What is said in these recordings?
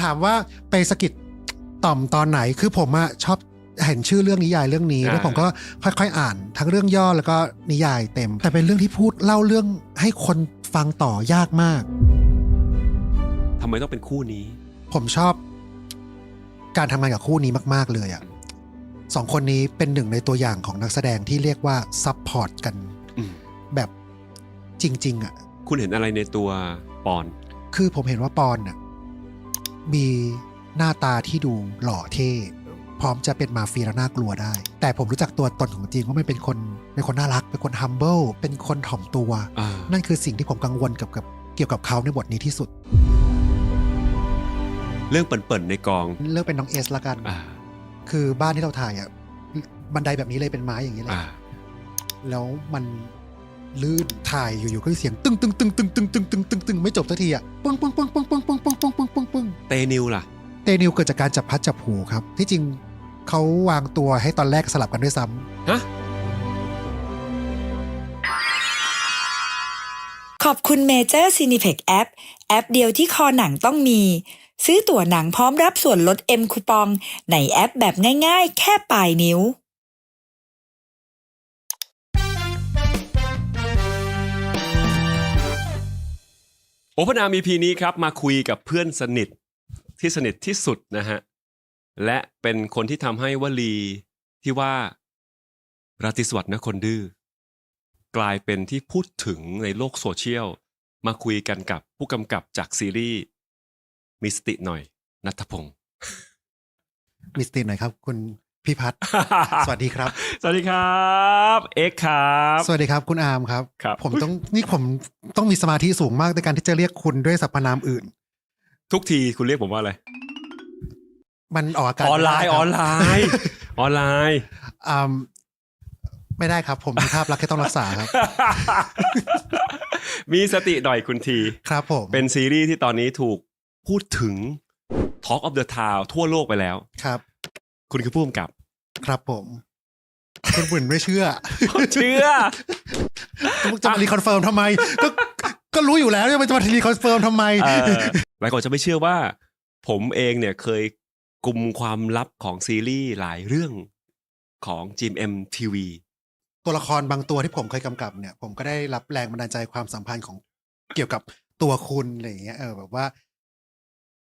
ถามว่าไปสะกิดต่อมตอนไหนคือผมอะชอบเห็นชื่อเรื่องนิยายเรื่องนี้แล้วผมก็ค่อยๆอ่านทั้งเรื่องย่อแล้วก็นิยายเต็มแต่เป็นเรื่องที่พูดเล่าเรื่องให้คนฟังต่อยากมากทำไมต้องเป็นคู่นี้ผมชอบการทำงานกับคู่นี้มากๆเลยอะสองคนนี้เป็นหนึ่งในตัวอย่างของนักแสดงที่เรียกว่าซัพพอร์ตกันแบบจริงๆอะคุณเห็นอะไรในตัวปอนคือผมเห็นว่าปอนน่ะมีหน้าตาที่ดูหล่อเท่พร้อมจะเป็นมาเฟียแล้วน่ากลัวได้แต่ผมรู้จักตัวตนของจริงว่ามันเป็นคนน่ารักเป็นคน humble เป็นคนถ่อมตัวนั่นคือสิ่งที่ผมกังวลเกี่ยวกับเขาในบทนี้ที่สุดเรื่องเปิ่นๆในกองเรื่องเป็นน้องเอสละกันคือบ้านที่เราถ่ายอ่ะบันไดแบบนี้เลยเป็นไม้อย่างนี้เลยแล้วมันลื่นถ่ายอยู่ๆก็เสียงตึ้งตึ้งตึ้งตึ้งตึ้งตึ้งตึ้งตึ้งตึ้งไม่จบสักทีอ่ะปึ้งปึ้งปึ้งปึ้งปึ้งปึ้งปึ้งปึ้งปึ้งปึ้งปึ้งเตนิวล่ะเตนิวเกิดจากการจับพัดจับผูครับที่จริงเขาวางตัวให้ตอนแรกสลับกันด้วยซ้ำฮะขอบคุณเมเจอร์ซีนิเพ็กแอปเดียวที่คอหนังต้องมีซื้อตั๋วหนังพร้อมรับส่วนลด M คูปองในแอปแบบง่ายๆแค่ปลายนิ้วโอเพนอาร์ EP นี้ครับมาคุยกับเพื่อนสนิทที่สนิทที่สุดนะฮะและเป็นคนที่ทำให้วลีที่ว่าราตรีสวัสดิ์นะคนดื้อกลายเป็นที่พูดถึงในโลกโซเชียลมาคุยกันกับผู้กำกับจากซีรีส์มีสติหน่อยณัฐพงศ์มีสติหน่อยครับคุณพี่พัฒน์ สวัสดีครับสวัสดีครับเอ็กครับสวัสดีครับคุณอาร์มครับ ครับ ผมต้องมีสมาธิสูงมากในการที่จะเรียกคุณด้วยสรรพนามอื่นทุกทีคุณเรียกผมว่าอะไรมันออกอากาศออนไลน์ออนไลน์ไม่ได้ครับผมมีภาพลักษณ์ที่ต้องรักษาครับ มีสติหน่อยคุณทีครับผมเป็นซีรีส์ที่ตอนนี้ถูกพูดถึง Talk of the Town ทั่วโลกไปแล้วครับคุณคือผู้กำกับครับผมคุณบุญไม่เชื่อจะมารีคอนเฟิร์มทำไมก็รู้อยู่แล้วจะมารีคอนเฟิร์มทำไมหลายคนจะไม่เชื่อว่าผมเองเนี่ยเคยกุมความลับของซีรีส์หลายเรื่องของ GMM TV ตัวละครบางตัวที่ผมเคยกำกับเนี่ยผมก็ได้รับแรงบันดาลใจความสัมพันธ์ของเกี่ยวกับตัวคุณอะไรอย่างเงี้ยแบบว่า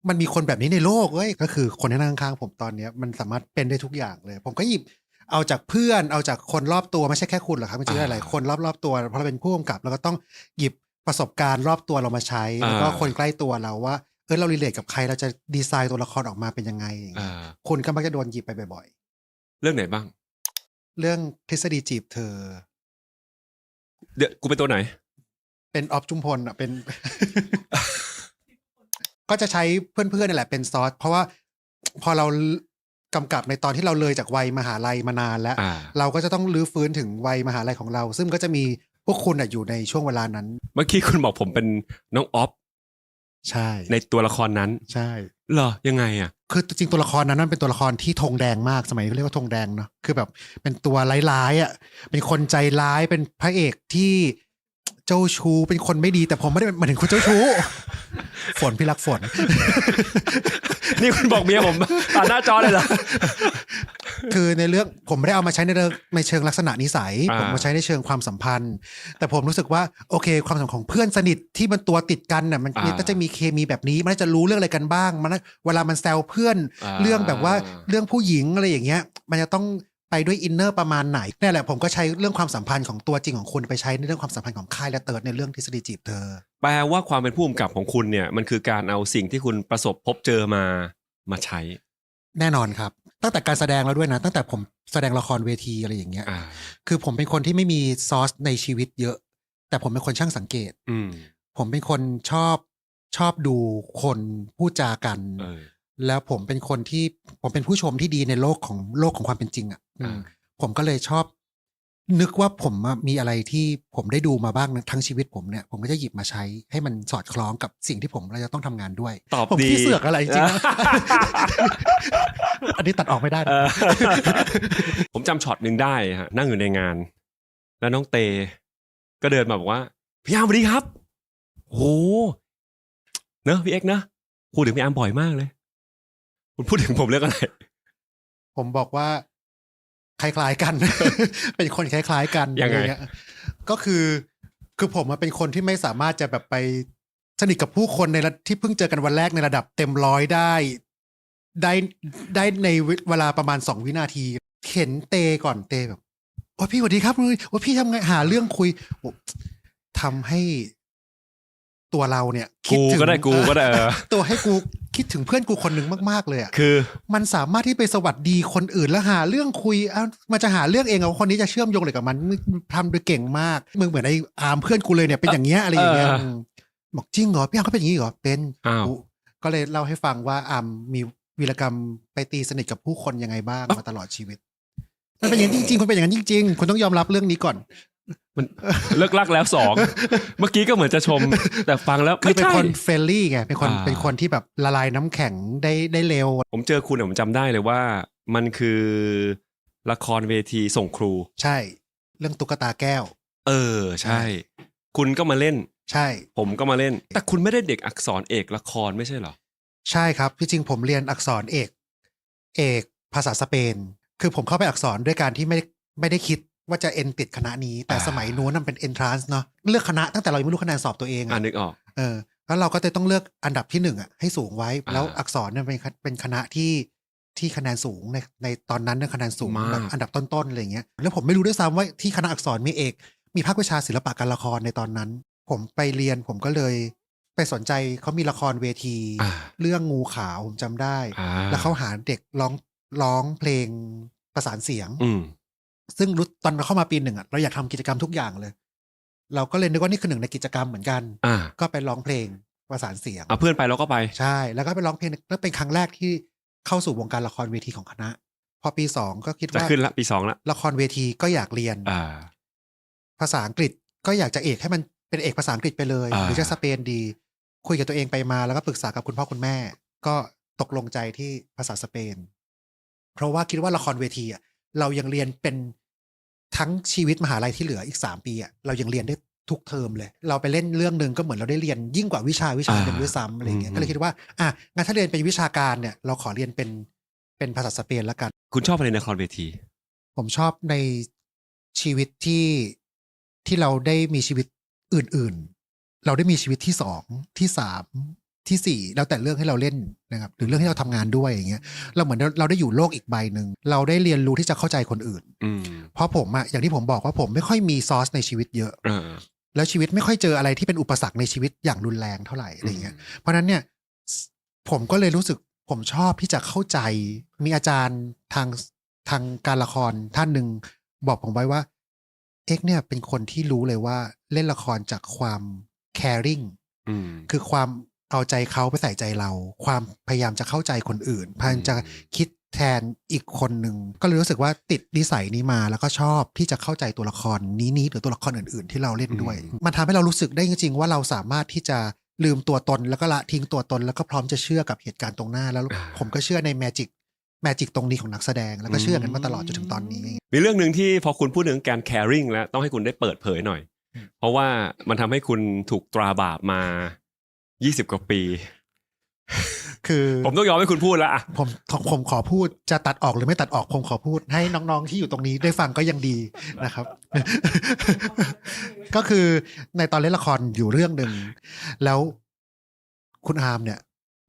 มันมีคนแบบนี้ในโลกเว้ยก็คือคนที่นั่งข้างผมตอนนี้มันสามารถเป็นได้ทุกอย่างเลยผมก็หยิบเอาจากเพื่อนเอาจากคนรอบตัวไม่ใช่แค่คุณหรอกครับมันจะหลายคนรอบตัวเพราะเราเป็นผู้กำกับเราก็ต้องหยิบประสบการณ์รอบตัวเรามาใช้แล้วก็คนใกล้ตัวเราว่าเรารีเลทกับใครเราจะดีไซน์ตัวละครออกมาเป็นยังไงอย่างเงี้ยคุณก็มักจะโดนหยิบไปบ่อยๆเรื่องไหนบ้างเรื่องทฤษฎีจีบเธอเดี๋ยวกูเป็นตัวไหนเป็นออฟจุมพลอ่ะเป็น ก็จะใช้เพื่อนๆนี่แหละเป็นซอสเพราะว่าพอเรากำกับในตอนที่เราเลยจากวัยมหาลัยมานานแล้วเราก็จะต้องรื้อฟื้นถึงวัยมหาลัยของเราซึ่งก็จะมีพวกคุณอยู่ในช่วงเวลานั้นเมื่อกี้คุณบอกผมเป็นน้องออฟใช่ในตัวละครนั้นใช่เหรอยังไงอ่ะคือจริงตัวละครนั้นมันเป็นตัวละครที่ธงแดงมากสมัยนี้เขาเรียกว่าธงแดงเนาะคือแบบเป็นตัวร้ายๆอ่ะเป็นคนใจร้ายเป็นพระเอกที่เจ้าชู้เป็นคนไม่ดีแต่ผมไม่ได้หมายถึงคุณเจ้าชู้ฝนพี่รักฝน นี่คุณบอกเมียผมผ่านหน้าจอเลยเหรอ คือในเรื่องผมไม่ได้เอามาใช้ในเชิงลักษณะนิสัยผมมาใช้ในเชิงความสัมพันธ์แต่ผมรู้สึกว่าโอเคความสัมพันธ์ของเพื่อนสนิทที่มันตัวติดกันน่ะมันก็จะมีเคมีแบบนี้มันจะรู้เรื่องอะไรกันบ้างมันเวลามันแซวเพื่อนเรื่องแบบว่าเรื่องผู้หญิงอะไรอย่างเงี้ยมันจะต้องไปด้วยอินเนอร์ประมาณไหนนี่แหละผมก็ใช้เรื่องความสัมพันธ์ของตัวจริงของคุณไปใช้ในเรื่องความสัมพันธ์ของค่ายและเติร์ดในเรื่องทฤษฎีจีบเธอแปลว่าความเป็นผู้กำกับของคุณเนี่ยมันคือการเอาสิ่งที่คุณประสบพบเจอมาใช้แน่นอนครับตั้งแต่การแสดงแล้วด้วยนะตั้งแต่ผมแสดงละครเวทีอะไรอย่างเงี้ยคือผมเป็นคนที่ไม่มีซอสในชีวิตเยอะแต่ผมเป็นคนช่างสังเกตผมเป็นคนชอบดูคนพูดจากันแล้วผมเป็นผู้ชมที่ดีในโลกของความเป็นจริงอ่ะผมก็เลยชอบนึกว่าผมมีอะไรที่ผมได้ดูมาบ้างทั้งชีวิตผมเนี่ยผมก็จะหยิบมาใช้ให้มันสอดคล้องกับสิ่งที่เราจะต้องทำงานด้วยผมที่เสือกอะไรจริงอันนี้ตัดออกไม่ได้ ผมจำช็อตหนึ่งได้ฮะนั่งอยู่ในงานแล้วน้องเตก็เดินมาบอกว่าพี่อาร์มสวัสดีครับโหเนอะพี่เอ็กนะพูดถึงพี่อาร์มบ่อยมากเลย คุณพูดถึงผมเรื่องอะไร ผมบอกว่าคล้ายๆกัน เป็นคนคล้ายๆกัน ยังไง อะรเงี้ก็คือผมเป็นคนที่ไม่สามารถจะแบบไปสนิทกับผู้คนในที่เพิ่งเจอกันวันแรกในระดับเต็มร้อยได้ในเวลาประมาณ2 วินาทีเห็นเตก่อนเตแบบโอ้พี่สวัสดีครับโอ้พี่ทำไงหาเรื่องคุยทำให้ตัวเราเนี่ยคิดถึง กูก็ได้ ตัวให้กูคิดถึงเพื่อนกูคนหนึ่งมากๆเลยอ่ะ คือ มันสามารถที่ไปสวัสดีคนอื่นแล้วหาเรื่องคุยมันจะหาเรื่องเองเอาคนนี้จะเชื่อมโยงเลยกับมันทำโดยเก่งมากมึงเหมือนไอ้อาร์มเพื่อนกูเลยเนี่ยเป็นอย่างเงี้ยอะไรอย่างเงี้ยบอกจริงเหรอพี่อาร์มเขาเป็นอย่างนี้เหรอเป็นก็เลยเล่าให้ฟังว่าอาร์มมีวีรกรรมไปตีสนิทกับผู้คนยังไงบ้างมาตลอดชีวิตมันเป็นอย่างนี้จริงๆคุณเป็นอย่างนั้นจริงๆคุณต้องยอมรับเรื่องนี้ก่อนมันเลิกลักแล้ว2 เมื่อกี้ก็เหมือนจะชมแต่ฟังแล้ว คือ ไม่ เป็น ใช่ คนเฟรนลี่ไงเป็นคนที่แบบละลายน้ำแข็งได้เร็วผมเจอคุณผมจำได้เลยว่ามันคือละครเวทีส่งครูใช่เรื่องตุ๊กตาแก้วใช่คุณก็มาเล่นใช่ผมก็มาเล่นแต่คุณไม่ได้เด็กอักษรเอกละครไม่ใช่เหรอใช่ครับที่จริงผมเรียนอักษรเอกภาษาสเปนคือผมเข้าไปอักษรด้วยการที่ไม่ได้คิดว่าจะติดคณะนี้แต่สมัยนู้นมันเป็น entrance เนาะเลือกคณะตั้งแต่เรายังไม่รู้คะแนนสอบตัวเองนึกออกแล้วเราก็จะต้องเลือกอันดับที่1ให้สูงไว้แล้วอักษรเนี่ยเป็นคณะที่คะแนนสูงในตอนนั้นเนี่ยคะแนนสูงแบบอันดับต้นๆอะไรอย่างเงี้ยแล้วผมไม่รู้ด้วยซ้ำว่าที่คณะอักษรมีภาควิชาศิลปะการละครในตอนนั้นผมไปเรียนผมก็เลยไปสนใจเขามีละครเวทีเรื่องงูขาวผมจำได้แล้วเขาหาเด็กร้องเพลงประสานเสียงซึ่งตอนเราเข้ามาปี 1เราอยากทำกิจกรรมทุกอย่างเลยเราก็เลยนึกว่านี่คือหนึ่งในกิจกรรมเหมือนกันก็ไปร้องเพลงประสานเสียงเพื่อนไปเราก็ไปใช่แล้วก็ไปร้องเพลงนั่นเป็นครั้งแรกที่เข้าสู่วงการละครเวทีของคณะพอปี2ก็คิดว่าจะขึ้นละปี2ละละครเวทีก็อยากเรียนภาษาอังกฤษก็อยากจะให้มันเป็นเอกภาษาอังกฤษไปเลยหรือจะสเปนดีคุยกับตัวเองไปมาแล้วก็ปรึกษากับคุณพ่อคุณแม่ก็ตกลงใจที่ภาษาสเปนเพราะว่าคิดว่าละครเวทีเรายังเรียนเป็นทั้งชีวิตมหาลัยที่เหลืออีก3 ปีเรายังเรียนได้ทุกเทอมเลยเราไปเล่นเรื่องนึงก็เหมือนเราได้เรียนยิ่งกว่าวิชาหนึ่งด้วยซ้ำอะไรเงี้ยก็เลยคิดว่างั้นถ้าเรียนเป็นวิชาการเนี่ยเราขอเรียนเป็นภาษาสเปนแล้วกันคุณชอบอะไรในละครเวทีผมชอบในชีวิตที่เราได้มีชีวิตอื่นๆเราได้มีชีวิตที่2ที่3ที่4แล้วแต่เรื่องให้เราเล่นนะครับหรือเรื่องที่เราทำงานด้วยอย่างเงี้ยเราเหมือนเราได้อยู่โลกอีกใบหนึ่งเราได้เรียนรู้ที่จะเข้าใจคนอื่นเพราะผมอย่างที่ผมบอกว่าผมไม่ค่อยมีซอสในชีวิตเยอะแล้วชีวิตไม่ค่อยเจออะไรที่เป็นอุปสรรคในชีวิตอย่างรุนแรงเท่าไหร่อะไรเงี้ยเพราะนั้นเนี่ยผมก็เลยรู้สึกผมชอบที่จะเข้าใจมีอาจารย์ทางการละครท่านหนึ่งบอกผมไว้ว่าเนี่ยเป็นคนที่รู้เลยว่าเล่นละครจากความ caring คือความเอาใจเขาไปใส่ใจเราความพยายามจะเข้าใจคนอื่นพยายามจะคิดแทนอีกคนหนึ่งก็เลยรู้สึกว่าติดนิสัยนี้มาแล้วก็ชอบที่จะเข้าใจตัวละครนี้หรือตัวละครอื่นๆที่เราเล่นด้วยมันทำให้เรารู้สึกได้จริงๆว่าเราสามารถที่จะลืมตัวตนแล้วก็ละทิ้งตัวตนแล้วก็พร้อมจะเชื่อกับเหตุการณ์ตรงหน้าแล้วผมก็เชื่อในแมจิกตรงนี้ของนักแสดงแล้วก็เชื่อกันมาตลอดจนถึงตอนนี้มีเรื่องนึงที่พอคุณพูดถึงการ caring แล้วต้องให้คุณได้เปิดเผยหน่อยเพราะว่ามันทำให้คุณถูกตราบาปมา20 กว่าปีคือผมต้องยอมให้คุณพูดแล้วผมขอพูดจะตัดออกหรือไม่ตัดออกผมขอพูดให้น้องๆที่อยู่ตรงนี้ได้ฟังก็ยังดีนะครับ ก็คือในตอนเล่นละครอยู่เรื่องหนึ่งแล้วคุณอาร์มเนี่ย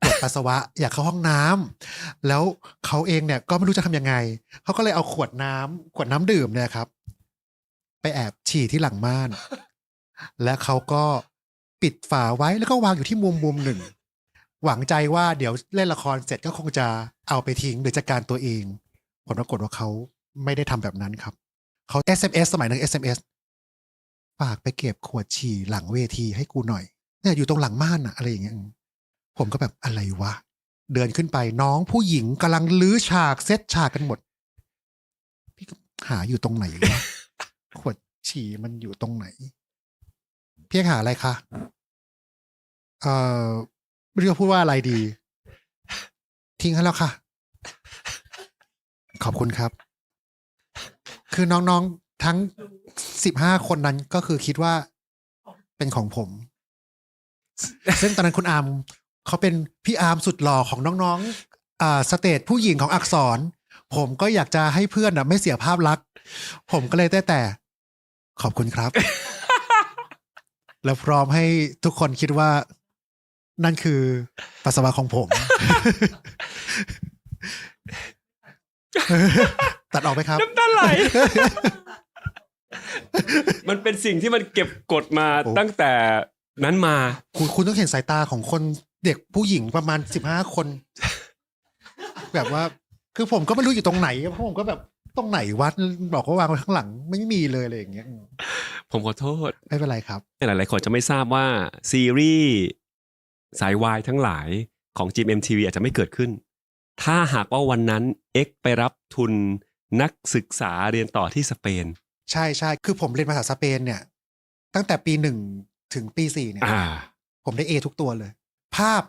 ปวดปัสสาวะอยากเข้าห้องน้ำแล้วเขาเองเนี่ยก็ไม่รู้จะทำยังไงเขาก็เลยเอาขวดน้ำดื่มเนี่ยครับไปแอบฉี่ที่หลังม่านและเขาก็ปิดฝาไว้แล้วก็วางอยู่ที่มุมหนึ่งหวังใจว่าเดี๋ยวเล่นละครเสร็จก็คงจะเอาไปทิ้งหรือจัดการตัวเองผลปรากฏว่าเขาไม่ได้ทำแบบนั้นครับเขา SMS สมัยนั้น SMS ฝากไปเก็บขวดฉี่หลังเวทีให้กูหน่อยเนี่ยอยู่ตรงหลังม่านอะอะไรอย่างเงี้ยผมก็แบบอะไรวะเดินขึ้นไปน้องผู้หญิงกำลังลื้อฉากเซตฉากกันหมดพี่หาอยู่ตรงไหนวะ ขวดฉี่มันอยู่ตรงไหนพี่หาอะไรคะไม่รู้จะพูดว่าอะไรดีทิ้งให้แล้วค่ะขอบคุณครับคือน้องๆทั้ง15 คนนั้นก็คือคิดว่าเป็นของผมซึ่งตอนนั้นคุณอาร์มเขาเป็นพี่อาร์มสุดหล่อของน้อง สเตจผู้หญิงของอักษรผมก็อยากจะให้เพื่อนไม่เสียภาพลักษณ์ผมก็เลยแต่ขอบคุณครับ แล้วพร้อมให้ทุกคนคิดว่านั่นคือปัสสาวะของผม ตัดออกไหมครับ น้ำตาไหล มันเป็นสิ่งที่มันเก็บกดมาตั้งแต่นั้นมาคุณต้องเห็นสายตาของคนเด็กผู้หญิงประมาณ15 คน แบบว่าคือผมก็ไม่รู้อยู่ตรงไหนเพราะผมก็แบบตรงไหนวัดบอกว่าวางไว้ข้างหลังไม่มีเลยอะไรอย่างเงี้ยผมขอโทษไม่เป็นไรครับหลายๆคนจะไม่ทราบว่าซีรีส์สายวายทั้งหลายของ GMMTV อาจจะไม่เกิดขึ้นถ้าหากว่าวันนั้น X ไปรับทุนนักศึกษาเรียนต่อที่สเปนใช่ใช่คือผมเรียนภาษาสเปนเนี่ยตั้งแต่ปี1ถึงปี4เนี่ยผมได้ A ทุกตัวเลยภาพ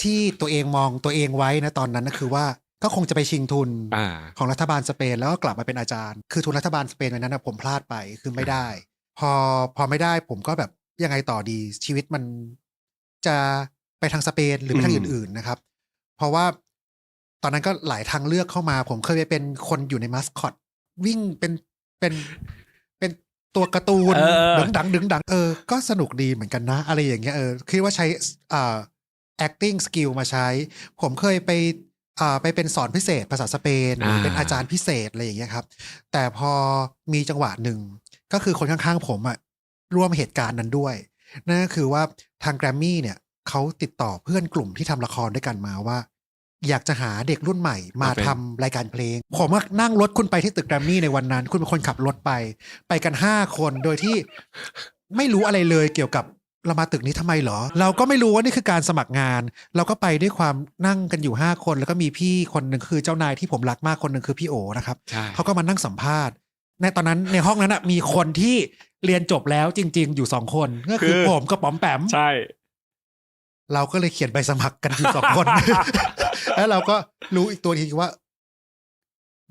ที่ตัวเองมองตัวเองไว้นะตอนนั้นก็คือว่าก็คงจะไปชิงทุนของรัฐบาลสเปนแล้วก็กลับมาเป็นอาจารย์คือทุนรัฐบาลสเปนวันนั้นนะผมพลาดไปคือไม่ได้พอไม่ได้ผมก็แบบยังไงต่อดีชีวิตมันจะไปทางสเปนหรือไปทางอื่นๆนะครับเพราะว่าตอนนั้นก็หลายทางเลือกเข้ามาผมเคยไปเป็นคนอยู่ในมัสคอตวิ่งเป็นตัวการ์ตูนดึงดังก็สนุกดีเหมือนกันนะอะไรอย่างเงี้ยคิดว่าใช้acting skill มาใช้ผมเคยไปเป็นสอนพิเศษภาษาสเปนเป็นอาจารย์พิเศษอะไรอย่างเงี้ยครับแต่พอมีจังหวะหนึ่งก็คือคนข้างๆผมร่วมเหตุการณ์นั้นด้วยนั่นก็คือว่าทางแกรมมี่เนี่ยเขาติดต่อเพื่อนกลุ่มที่ทำละครด้วยกันมาว่าอยากจะหาเด็กรุ่นใหม่มาทำรายการเพลงผมก็นั่งรถคุณไปที่ตึกแกรมมี่ในวันนั้นคุณเป็นคนขับรถไปกัน5 คนโดยที่ไม่รู้อะไรเลยเกี่ยวกับเรามาตึกนี้ทำไมเหรอเราก็ไม่รู้ว่านี่คือการสมัครงานเราก็ไปด้วยความนั่งกันอยู่5 คนแล้วก็มีพี่คนหนึ่งคือเจ้านายที่ผมรักมากคนหนึ่งคือพี่โอนะครับเขาก็มานั่งสัมภาษณ์ในตอนนั้นในห้องนั้นมีคนที่เรียนจบแล้วจริงๆอยู่2 คนก็คือผมกับป๋อมแปมใช่เราก็เลยเขียนใบสมัครกันอยู่2 คน แล้วเราก็รู้อีกตัวทีว่า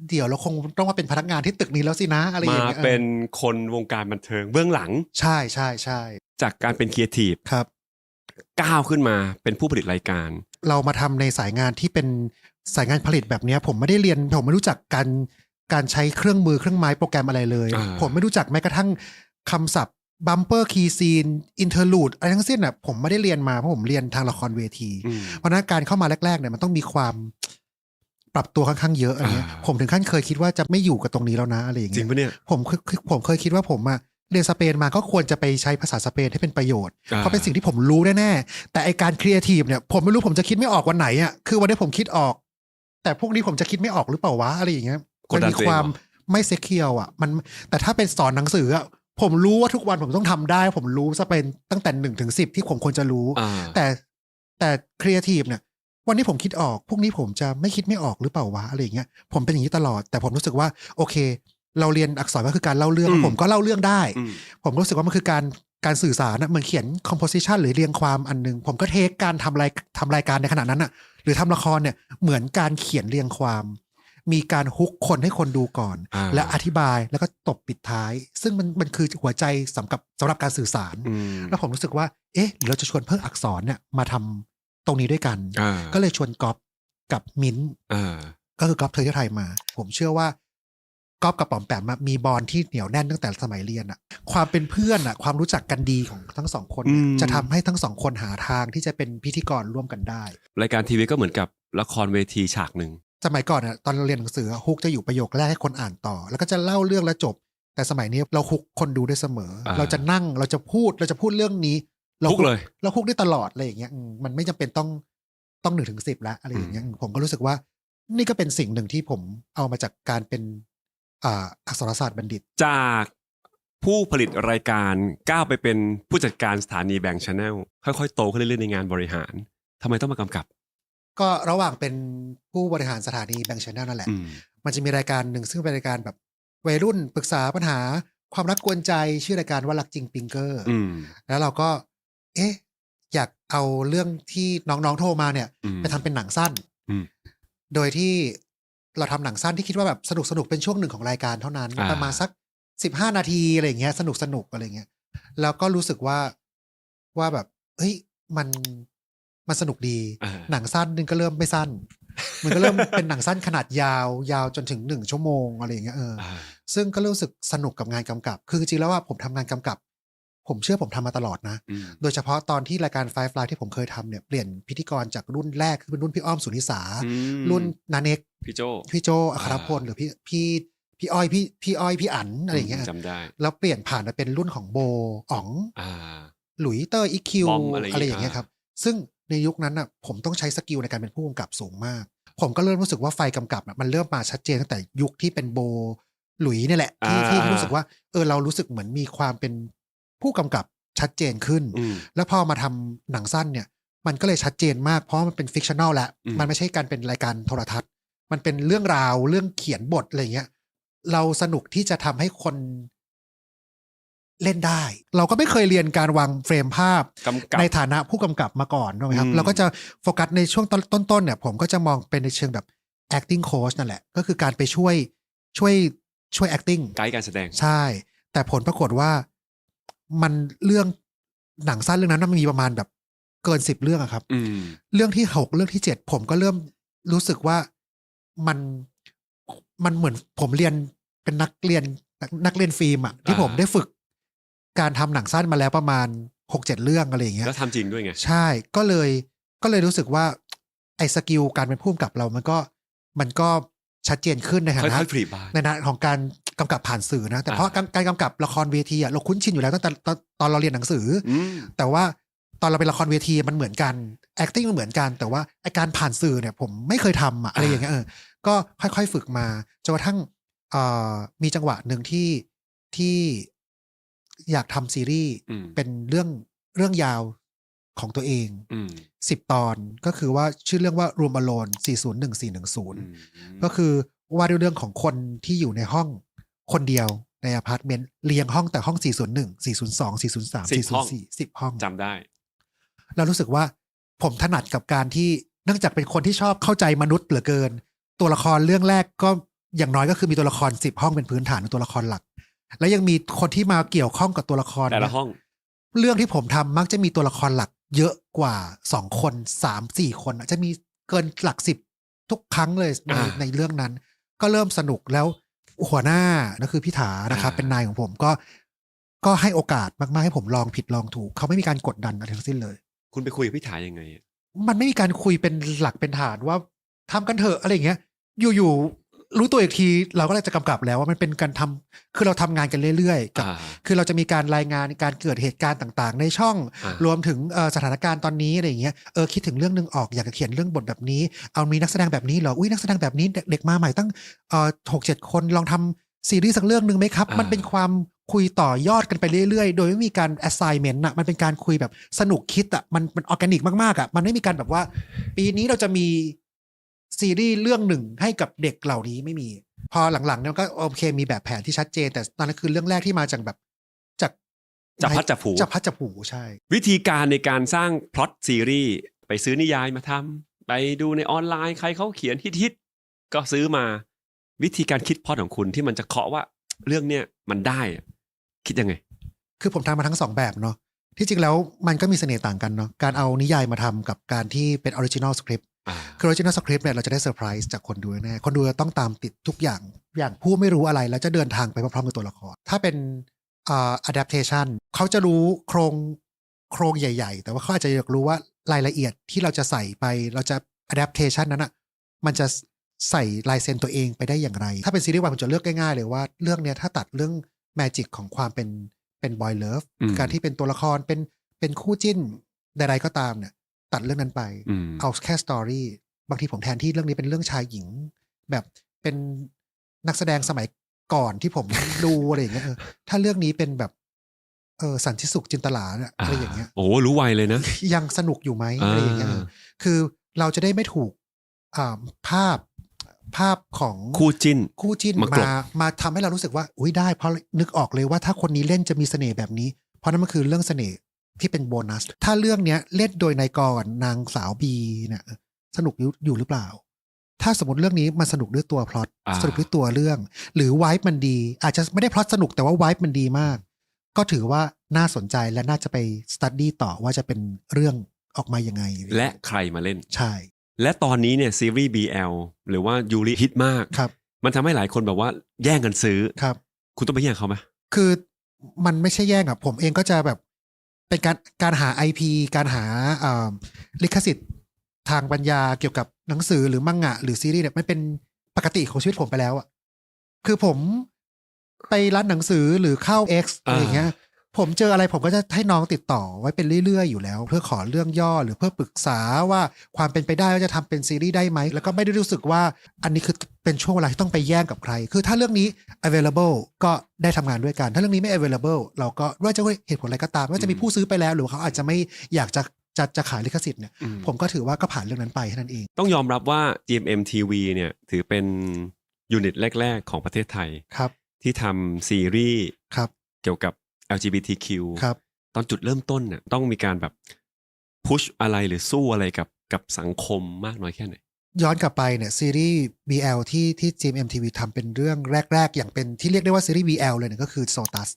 เดี๋ยวเราคงต้องมาเป็นพนักงานที่ตึกนี้แล้วสินะอะไรอย่างเงี้ยมาเป็นคนวงการบันเทิงเบื้องหลังใช่ใช่ใช่จากการเป็นครีเอทีฟครับก้าวขึ้นมาเป็นผู้ผลิตรายการเรามาทำในสายงานที่เป็นสายงานผลิตแบบนี้ผมไม่ได้เรียนผมไม่รู้จักการใช้เครื่องมือเครื่องไม้โปรแกรมอะไรเลยผมไม่รู้จักแม้กระทั่งคำศัพท์บัมเปอร์คีย์ซีนอินเทอร์ลูดอะไรทั้งสิ้นผมไม่ได้เรียนมาเพราะผมเรียนทางละครเวทีเพราะนั้นการเข้ามาแรกๆเนี่ยมันต้องมีความปรับตัวค่อนข้างเยอะอะไรเงี้ยผมถึงขั้นเคยคิดว่าจะไม่อยู่กับตรงนี้แล้วนะอะไรอย่างเงี้ยจริงปะเนี่ยผมเคยคิดว่าผมเรียนสเปนมาก็ควรจะไปใช้ภาษาสเปนให้เป็นประโยชน์เพราะเป็นสิ่งที่ผมรู้แน่ๆแต่ไอการครีเอทีฟเนี่ยผมไม่รู้ผมจะคิดไม่ออกวันไหนคือวันนี้ผมคิดออกแต่พวกนี้ผมจะคิดไม่ออกหรือเปล่าวะอะไรอย่างเงี้ยมันมีความไม่เซ็กเคียวมันแต่ถ้าเป็นสอนหนังสือผมรู้ว่าทุกวันผมต้องทำได้ผมรู้สเปนตั้งแต่1 ถึง 10ที่ผมควรจะรู้แต่ครีเอทีฟเนี่ยวันนี้ผมคิดออกพวกนี้ผมจะไม่คิดไม่ออกหรือเปล่าวะอะไรอย่างเงี้ยผมเป็นอย่างนี้ตลอดแต่ผมรู้สึกว่าโอเคเราเรียนอักษรก็คือการเล่าเรื่องผมก็เล่าเรื่องได้ผมรู้สึกว่ามันคือการสื่อสารเหมือนเขียน composition หรือเรียงความอันนึงผมก็เทคการทำรายการในขณะนั้นหรือทำละครเนี่ยเหมือนการเขียนเรียงความมีการฮุกคนให้คนดูก่อนและอธิบายแล้วก็ตบปิดท้ายซึ่งมันคือหัวใจสำหรับการสื่อสารแล้วผมรู้สึกว่าเราจะชวนเพิ่มอักษรเนี่ยมาทำตรงนี้ด้วยกันก็เลยชวนก๊อฟกับมิ้นก็คือก๊อฟเธอที่ไทยมาผมเชื่อว่าก๊อฟกับป๋อมแปมมีบอลที่เหนียวแน่นตั้งแต่สมัยเรียนความเป็นเพื่อนความรู้จักกันดีของทั้ง2 คนจะทำให้ทั้ง2 คนหาทางที่จะเป็นพิธีกรร่วมกันได้รายการทีวีก็เหมือนกับละครเวทีฉากหนึ่งสมัยก่อนตอนเราเรียนหนังสือฮุกจะอยู่ประโยคแรกให้คนอ่านต่อแล้วก็จะเล่าเรื่องแล้วจบแต่สมัยนี้เราฮุกคนดูได้เสมอเราจะนั่งเราจะพูดเรื่องนี้เราฮุกเลยเราฮุกได้ตลอดอะไรอย่างเงี้ยมันไม่จำเป็นต้อง1 ถึง 10แล้วอะไรอย่างเงี้ยผมก็รู้สึกว่านี่ก็เป็นสิ่งหนึ่งที่ผมเอามาจากการเป็นอักษรศาสตร์บัณฑิตจากผู้ผลิตรายการก้าวไปเป็นผู้จัดการสถานีแบงค์ชาแนลค่อยๆโตขึ้นเรื่อยๆในงานบริหารทำไมต้องมากำกับก็ระหว่างเป็นผู้บริหารสถานีแบงค์ชาแนลนั่นแหละมันจะมีรายการหนึ่งซึ่งเป็นรายการแบบวัยรุ่นปรึกษาปัญหาความรักกวนใจชื่อรายการว่ารักจริงปิงเกอร์แล้วเราก็อยากเอาเรื่องที่น้องๆโทรมาเนี่ยไปทำเป็นหนังสั้นโดยที่เราทำหนังสั้นที่คิดว่าแบบสนุกเป็นช่วงหนึ่งของรายการเท่านั้นประมาณสัก15 นาทีอะไรอย่างเงี้ยสนุกอะไรเงี้ยแล้วก็รู้สึกว่าแบบมันสนุกดีหนังสั้นนึงก็เริ่มไม่สั้น มันก็เริ่มเป็นหนังสั้นขนาดยาวจนถึง1 ชั่วโมงอะไรอย่างเงี้ยซึ่งก็รู้สึกสนุกกับงานกำกับคือจริงๆแล้วว่าผมทำงานกำกับผมเชื่อผมทำมาตลอดนะโดยเฉพาะตอนที่รายการ Firefly ที่ผมเคยทำเนี่ยเปลี่ยนพิธีกรจากรุ่นแรกคือเป็นรุ่นพี่อ้อมสุนิสารุ่นนาเน็กพี่โจอัครพลหรือพี่อ้อยพี่อั๋นอะไรอย่างเงี้ยจำได้แล้วเปลี่ยนผ่านมาเป็นรุ่นของโบอ๋องหลุยเตอร์อีคิวอะไรอย่างเงี้ยครับซึ่งในยุคนั้นน่ะผมต้องใช้สกิลในการเป็นผู้กำกับสูงมากผมก็เริ่มรู้สึกว่าไฟกำกับมันเริ่มมาชัดเจนตั้งแต่ยุคที่เป็นโบหลุยนี่แหละที่รู้สึกว่าเรารู้สึกเหมือนมีความเป็นผู้กำกับชัดเจนขึ้นแล้วพอมาทำหนังสั้นเนี่ยมันก็เลยชัดเจนมากเพราะมันเป็นฟิกชันแนลแล้วมันไม่ใช่การเป็นรายการโทรทัศน์มันเป็นเรื่องราวเรื่องเขียนบทอะไรเงี้ยเราสนุกที่จะทำให้คนเล่นได้เราก็ไม่เคยเรียนการวางเฟรมภาพในฐานะผู้กำกับมาก่อนนะครับเราก็จะโฟกัสในช่วงต้นๆเนี่ยผมก็จะมองเป็นในเชิงแบบ acting coach นั่นแหละก็คือการไปช่วย acting ไกด์การแสดงใช่แต่ผลปรากฏว่ามันเรื่องหนังสั้นเรื่องนั้นมันมีประมาณแบบเกิน10 เรื่องอะครับเรื่องที่6เรื่องที่7ผมก็เริ่มรู้สึกว่ามันเหมือนผมเรียนเป็นนักเรียนฟิล์มอะที่ผมได้ฝึกการทำหนังสั้นมาแล้วประมาณ 6-7 เรื่องอะไรอย่างเงี้ยแล้วทำจริงด้วยไงใช่ก็เลยรู้สึกว่าไอ้สกิลการเป็นผู้กำกับเรามันก็ชัดเจนขึ้นในฐานะของการกำกับผ่านสื่อนะแต่เพราะการกำกับละครเวทีอะเราคุ้นชินอยู่แล้วตั้งแต่ตอนเราเรียนหนังสือแต่ว่าตอนเราเป็นละครเวทีมันเหมือนกัน acting มันเหมือนกันแต่ว่าไอ้การผ่านสื่อเนี่ยผมไม่เคยทำอะไรอย่างเงี้ยก็ค่อยๆฝึกมาจนกระทั่งมีจังหวะหนึ่งที่อยากทำซีรีส์เป็นเรื่องยาวของตัวเอง10 ตอนก็คือว่าชื่อเรื่องว่า Room Alone 401410ก็คือว่าด้วยเรื่องของคนที่อยู่ในห้องคนเดียวในอพาร์ตเมนต์เรียงห้องแต่ห้อง401 402 403 404 10 ห้องจำได้เรารู้สึกว่าผมถนัดกับการที่เนื่องจากเป็นคนที่ชอบเข้าใจมนุษย์เหลือเกินตัวละครเรื่องแรกก็อย่างน้อยก็คือมีตัวละคร10 ห้องเป็นพื้นฐานของตัวละครหลักแล้วยังมีคนที่มาเกี่ยวข้องกับตัวละครแต่ละห้องเรื่องที่ผมทำมักจะมีตัวละครหลักเยอะกว่า2 คน 3-4 คนจะมีเกินหลัก10ทุกครั้งเลยในเรื่องนั้นก็เริ่มสนุกแล้วหัวหน้านั่นคือพี่ถานะครับเป็นนายของผมก็ให้โอกาสมากๆให้ผมลองผิดลองถูกเขาไม่มีการกดดันอะไรทั้งสิ้นเลยคุณไปคุยกับพี่ถายังไงมันไม่มีการคุยเป็นหลักเป็นฐานว่าทำกันเถอะอะไรอย่างเงี้ยอยู่รู้ตัวอีกทีเราก็เลยจะกำกับแล้วว่ามันเป็นการทำคือเราทำงานกันเรื่อยๆกับคือเราจะมีการรายงานการเกิดเหตุการณ์ต่างๆในช่องรวมถึงสถานการณ์ตอนนี้อะไรอย่างเงี้ยคิดถึงเรื่องนึงออกอยากจะเขียนเรื่องบทแบบนี้เอามีนักแสดงแบบนี้เหรออุ้ยนักแสดงแบบนี้เด็กมาใหม่ตั้ง6-7 คนลองทำซีรีส์สักเรื่องนึงไหมครับมันเป็นความคุยต่อยอดกันไปเรื่อยๆโดยไม่มีการ assignment น่ะมันเป็นการคุยแบบสนุกคิดอ่ะมันออร์แกนิกมากๆอ่ะมันไม่มีการแบบว่าปีนี้เราจะมีซีรีส์เรื่องหนึ่งให้กับเด็กเหล่านี้ไม่มีพอหลังๆเนี่ยก็โอเคมีแบบแผนที่ชัดเจนแต่ตอนนั้นคือเรื่องแรกที่มาจากแบบจับพัดจับผูใช่วิธีการในการสร้างพล็อตซีรีส์ไปซื้อนิยายมาทำไปดูในออนไลน์ใครเขาเขียนฮิตก็ซื้อมาวิธีการคิดพล็อตของคุณที่มันจะเคาะว่าเรื่องเนี้ยมันได้คิดยังไงคือผมทำมาทั้ง2แบบเนาะที่จริงแล้วมันก็มีเสน่ห์ต่างกันเนาะการเอานิยายมาทำกับการที่เป็นออริจินอลสคริปต์คือ original script เนี่ยเราจะได้เซอร์ไพรส์จากคนดูแน่คนดูจะต้องตามติดทุกอย่างผู้ไม่รู้อะไรแล้วจะเดินทางไปพร้อมๆกับตัวละครถ้าเป็นadaptation เขาจะรู้โครงใหญ่ๆแต่ว่าเขาอาจจะอยากรู้ว่ารายละเอียดที่เราจะใส่ไปเราจะ adaptation นั้นอ่ะมันจะใส่ลายเซ็นตัวเองไปได้อย่างไรถ้าเป็นซีรีส์วายผมจะเลือกง่ายๆเลยว่าเรื่องเนี้ยถ้าตัดเรื่อง magic ของความเป็น boy love การที่เป็นตัวละครเป็นคู่จิ้นใดๆก็ตามเนี่ยตัดเรื่องนั้นไปเอาแค่สตอรี่บางทีผมแทนที่เรื่องนี้เป็นเรื่องชายหญิงแบบเป็นนักแสดงสมัยก่อนที่ผมดูอะไรอย่างเงี้ยถ้าเรื่องนี้เป็นแบบสันติสุขจินตลาอะไรอย่างเงี้ยโอ้รู้ไวเลยนะยังสนุกอยู่ไหมอะไรอย่างเงี้ยคือเราจะได้ไม่ถูกภาพของคู่จิ้นมาทำให้เรารู้สึกว่าอุ้ยได้เพราะนึกออกเลยว่าถ้าคนนี้เล่นจะมีเสน่ห์แบบนี้เพราะนั้นมันคือเรื่องเสน่ห์ที่เป็นโบนัสถ้าเรื่องนี้เล่นโดยนายกรนางสาวบีเนี่ยสนุกอยู่หรือเปล่าถ้าสมมติเรื่องนี้มันสนุกด้วยตัวพล็อตสนุกด้วยตัวเรื่องหรือไวท์มันดีอาจจะไม่ได้พล็อตสนุกแต่ว่าไวท์มันดีมากก็ถือว่าน่าสนใจและน่าจะไปสตั๊ดดี้ต่อว่าจะเป็นเรื่องออกมายังไงและใครมาเล่นใช่ และตอนนี้เนี่ยซีรีส์ BL หรือว่ายูริฮิตมาก ครับ มันทำให้หลายคนแบบว่าแย่งกันซื้อ ครับ คุณต้องไปแย่งเขาไหม คือมันไม่ใช่แย่งอ่ะผมเองก็จะแบบเป็นการหา IP การหาลิขสิทธิ์ทางปัญญาเกี่ยวกับหนังสือหรือมังงะหรือซีรีส์เนี่ยมันเป็นปกติของชีวิตผมไปแล้วอ่ะคือผมไปร้านหนังสือหรือเข้า X อะไรอย่างเงี้ยผมเจออะไรผมก็จะให้น้องติดต่อไว้เป็นเรื่อยๆอยู่แล้วเพื่อขอเรื่องย่อหรือเพื่อปรึกษาว่าความเป็นไปได้ว่าจะทำเป็นซีรีส์ได้ไหมแล้วก็ไม่ได้รู้สึกว่าอันนี้คือเป็นช่วงเวลาที่ต้องไปแย่งกับใครคือถ้าเรื่องนี้ available ก็ได้ทำงานด้วยกันถ้าเรื่องนี้ไม่ available เราก็ว่าจะเหตุผลอะไรก็ตามว่าจะมีผู้ซื้อไปแล้วหรือเขาอาจจะไม่อยากจะขายลิขสิทธิ์เนี่ยผมก็ถือว่าก็ผ่านเรื่องนั้นไปแค่นั้นเองต้องยอมรับว่า GMM TV เนี่ยถือเป็นยูนิตแรกๆของประเทศไทยครับที่ทำซีรีส์ ครับเกี่ยวกับ LGBTQ ครับตอนจุดเริ่มต้นเนี่ยต้องมีการแบบพุชอะไรหรือสู้อะไรกับสังคมมากน้อยแค่ไหนย้อนกลับไปเนี่ยซีรีส์ BL ที่ GMM TV ทำเป็นเรื่องแรกๆอย่างเป็นที่เรียกได้ว่าซีรีส์ BL เลยเนี่ยก็คือ Sotus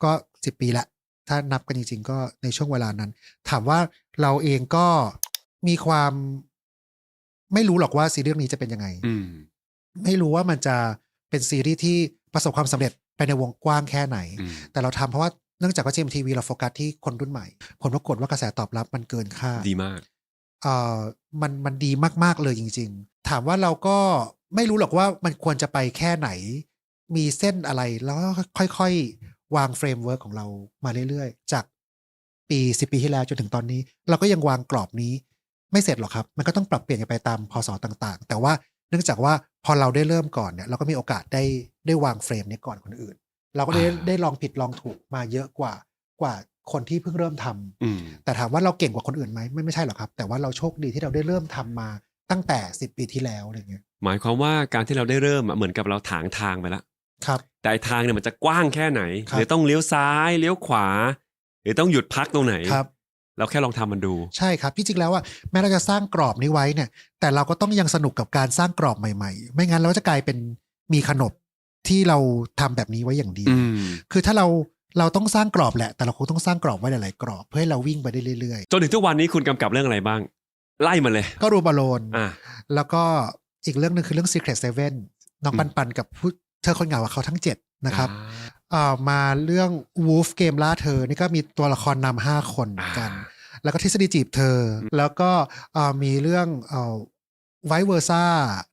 ก็10 ปีละถ้านับกันจริงๆก็ในช่วงเวลานั้นถามว่าเราเองก็มีความไม่รู้หรอกว่าซีรีส์เรื่องนี้จะเป็นยังไงไม่รู้ว่ามันจะเป็นซีรีส์ที่ประสบความสำเร็จไปในวงกว้างแค่ไหนแต่เราทำเพราะว่าเนื่องจากว่า GMM TV เราโฟกัสที่คนรุ่นใหม่ผลปรากฏว่ากระแสตอบรับมันเกินคาดดีมากมันดีมากๆเลยจริงๆถามว่าเราก็ไม่รู้หรอกว่ามันควรจะไปแค่ไหนมีเส้นอะไรแล้วก็ค่อยๆวางเฟรมเวิร์กของเรามาเรื่อยๆจาก10 ปีที่แล้วจนถึงตอนนี้เราก็ยังวางกรอบนี้ไม่เสร็จหรอกครับมันก็ต้องปรับเปลี่ยนกันไปตามพศต่างๆแต่ว่าเนื่องจากว่าพอเราได้เริ่มก่อนเนี่ยเราก็มีโอกาสได้วางเฟรมนี้ก่อนคนอื่นเราก็ได้ลองผิดลองถูกมาเยอะกว่าคนที่เพิ่งเริ่มทำแต่ถามว่าเราเก่งกว่าคนอื่นไหมไม่ใช่หรอกครับแต่ว่าเราโชคดีที่เราได้เริ่มทำมาตั้งแต่10 ปีที่แล้วอะไรเงี้ยหมายความว่าการที่เราได้เริ่มเหมือนกับเราถางทางไปแล้วครับแต่ทางเนี่ยมันจะกว้างแค่ไหนหรือต้องเลี้ยวซ้ายเลี้ยวขวาหรือต้องหยุดพักตรงไหนครับเราแค่ลองทำมันดูใช่ครับที่จริงแล้วแม้เราจะสร้างกรอบนี้ไว้เนี่ยแต่เราก็ต้องยังสนุกกับการสร้างกรอบใหม่ๆไม่งั้นเราจะกลายเป็นมีขนบที่เราทำแบบนี้ไว้อย่างเดียวคือถ้าเราต้องสร้างกรอบแหละแต่เราคงต้องสร้างกรอบไว้หลายๆกรอบเพื่อให้เราวิ่งไปได้เรื่อยๆจนถึงทุกวันนี้คุณกำกับเรื่องอะไรบ้างไล่มาเลยก็รูบาโลนแล้วก็อีกเรื่องนึงคือเรื่อง Secret Seven น้องปันกับเธอคนเหงาเขาทั้ง7นะครับมาเรื่อง Wolf เกมล่าเธอนี่ก็มีตัวละครนำ5 คนกันแล้วก็ทฤษฎีจีบเธอแล้วก็มีเรื่องไวเวอร์ซ่า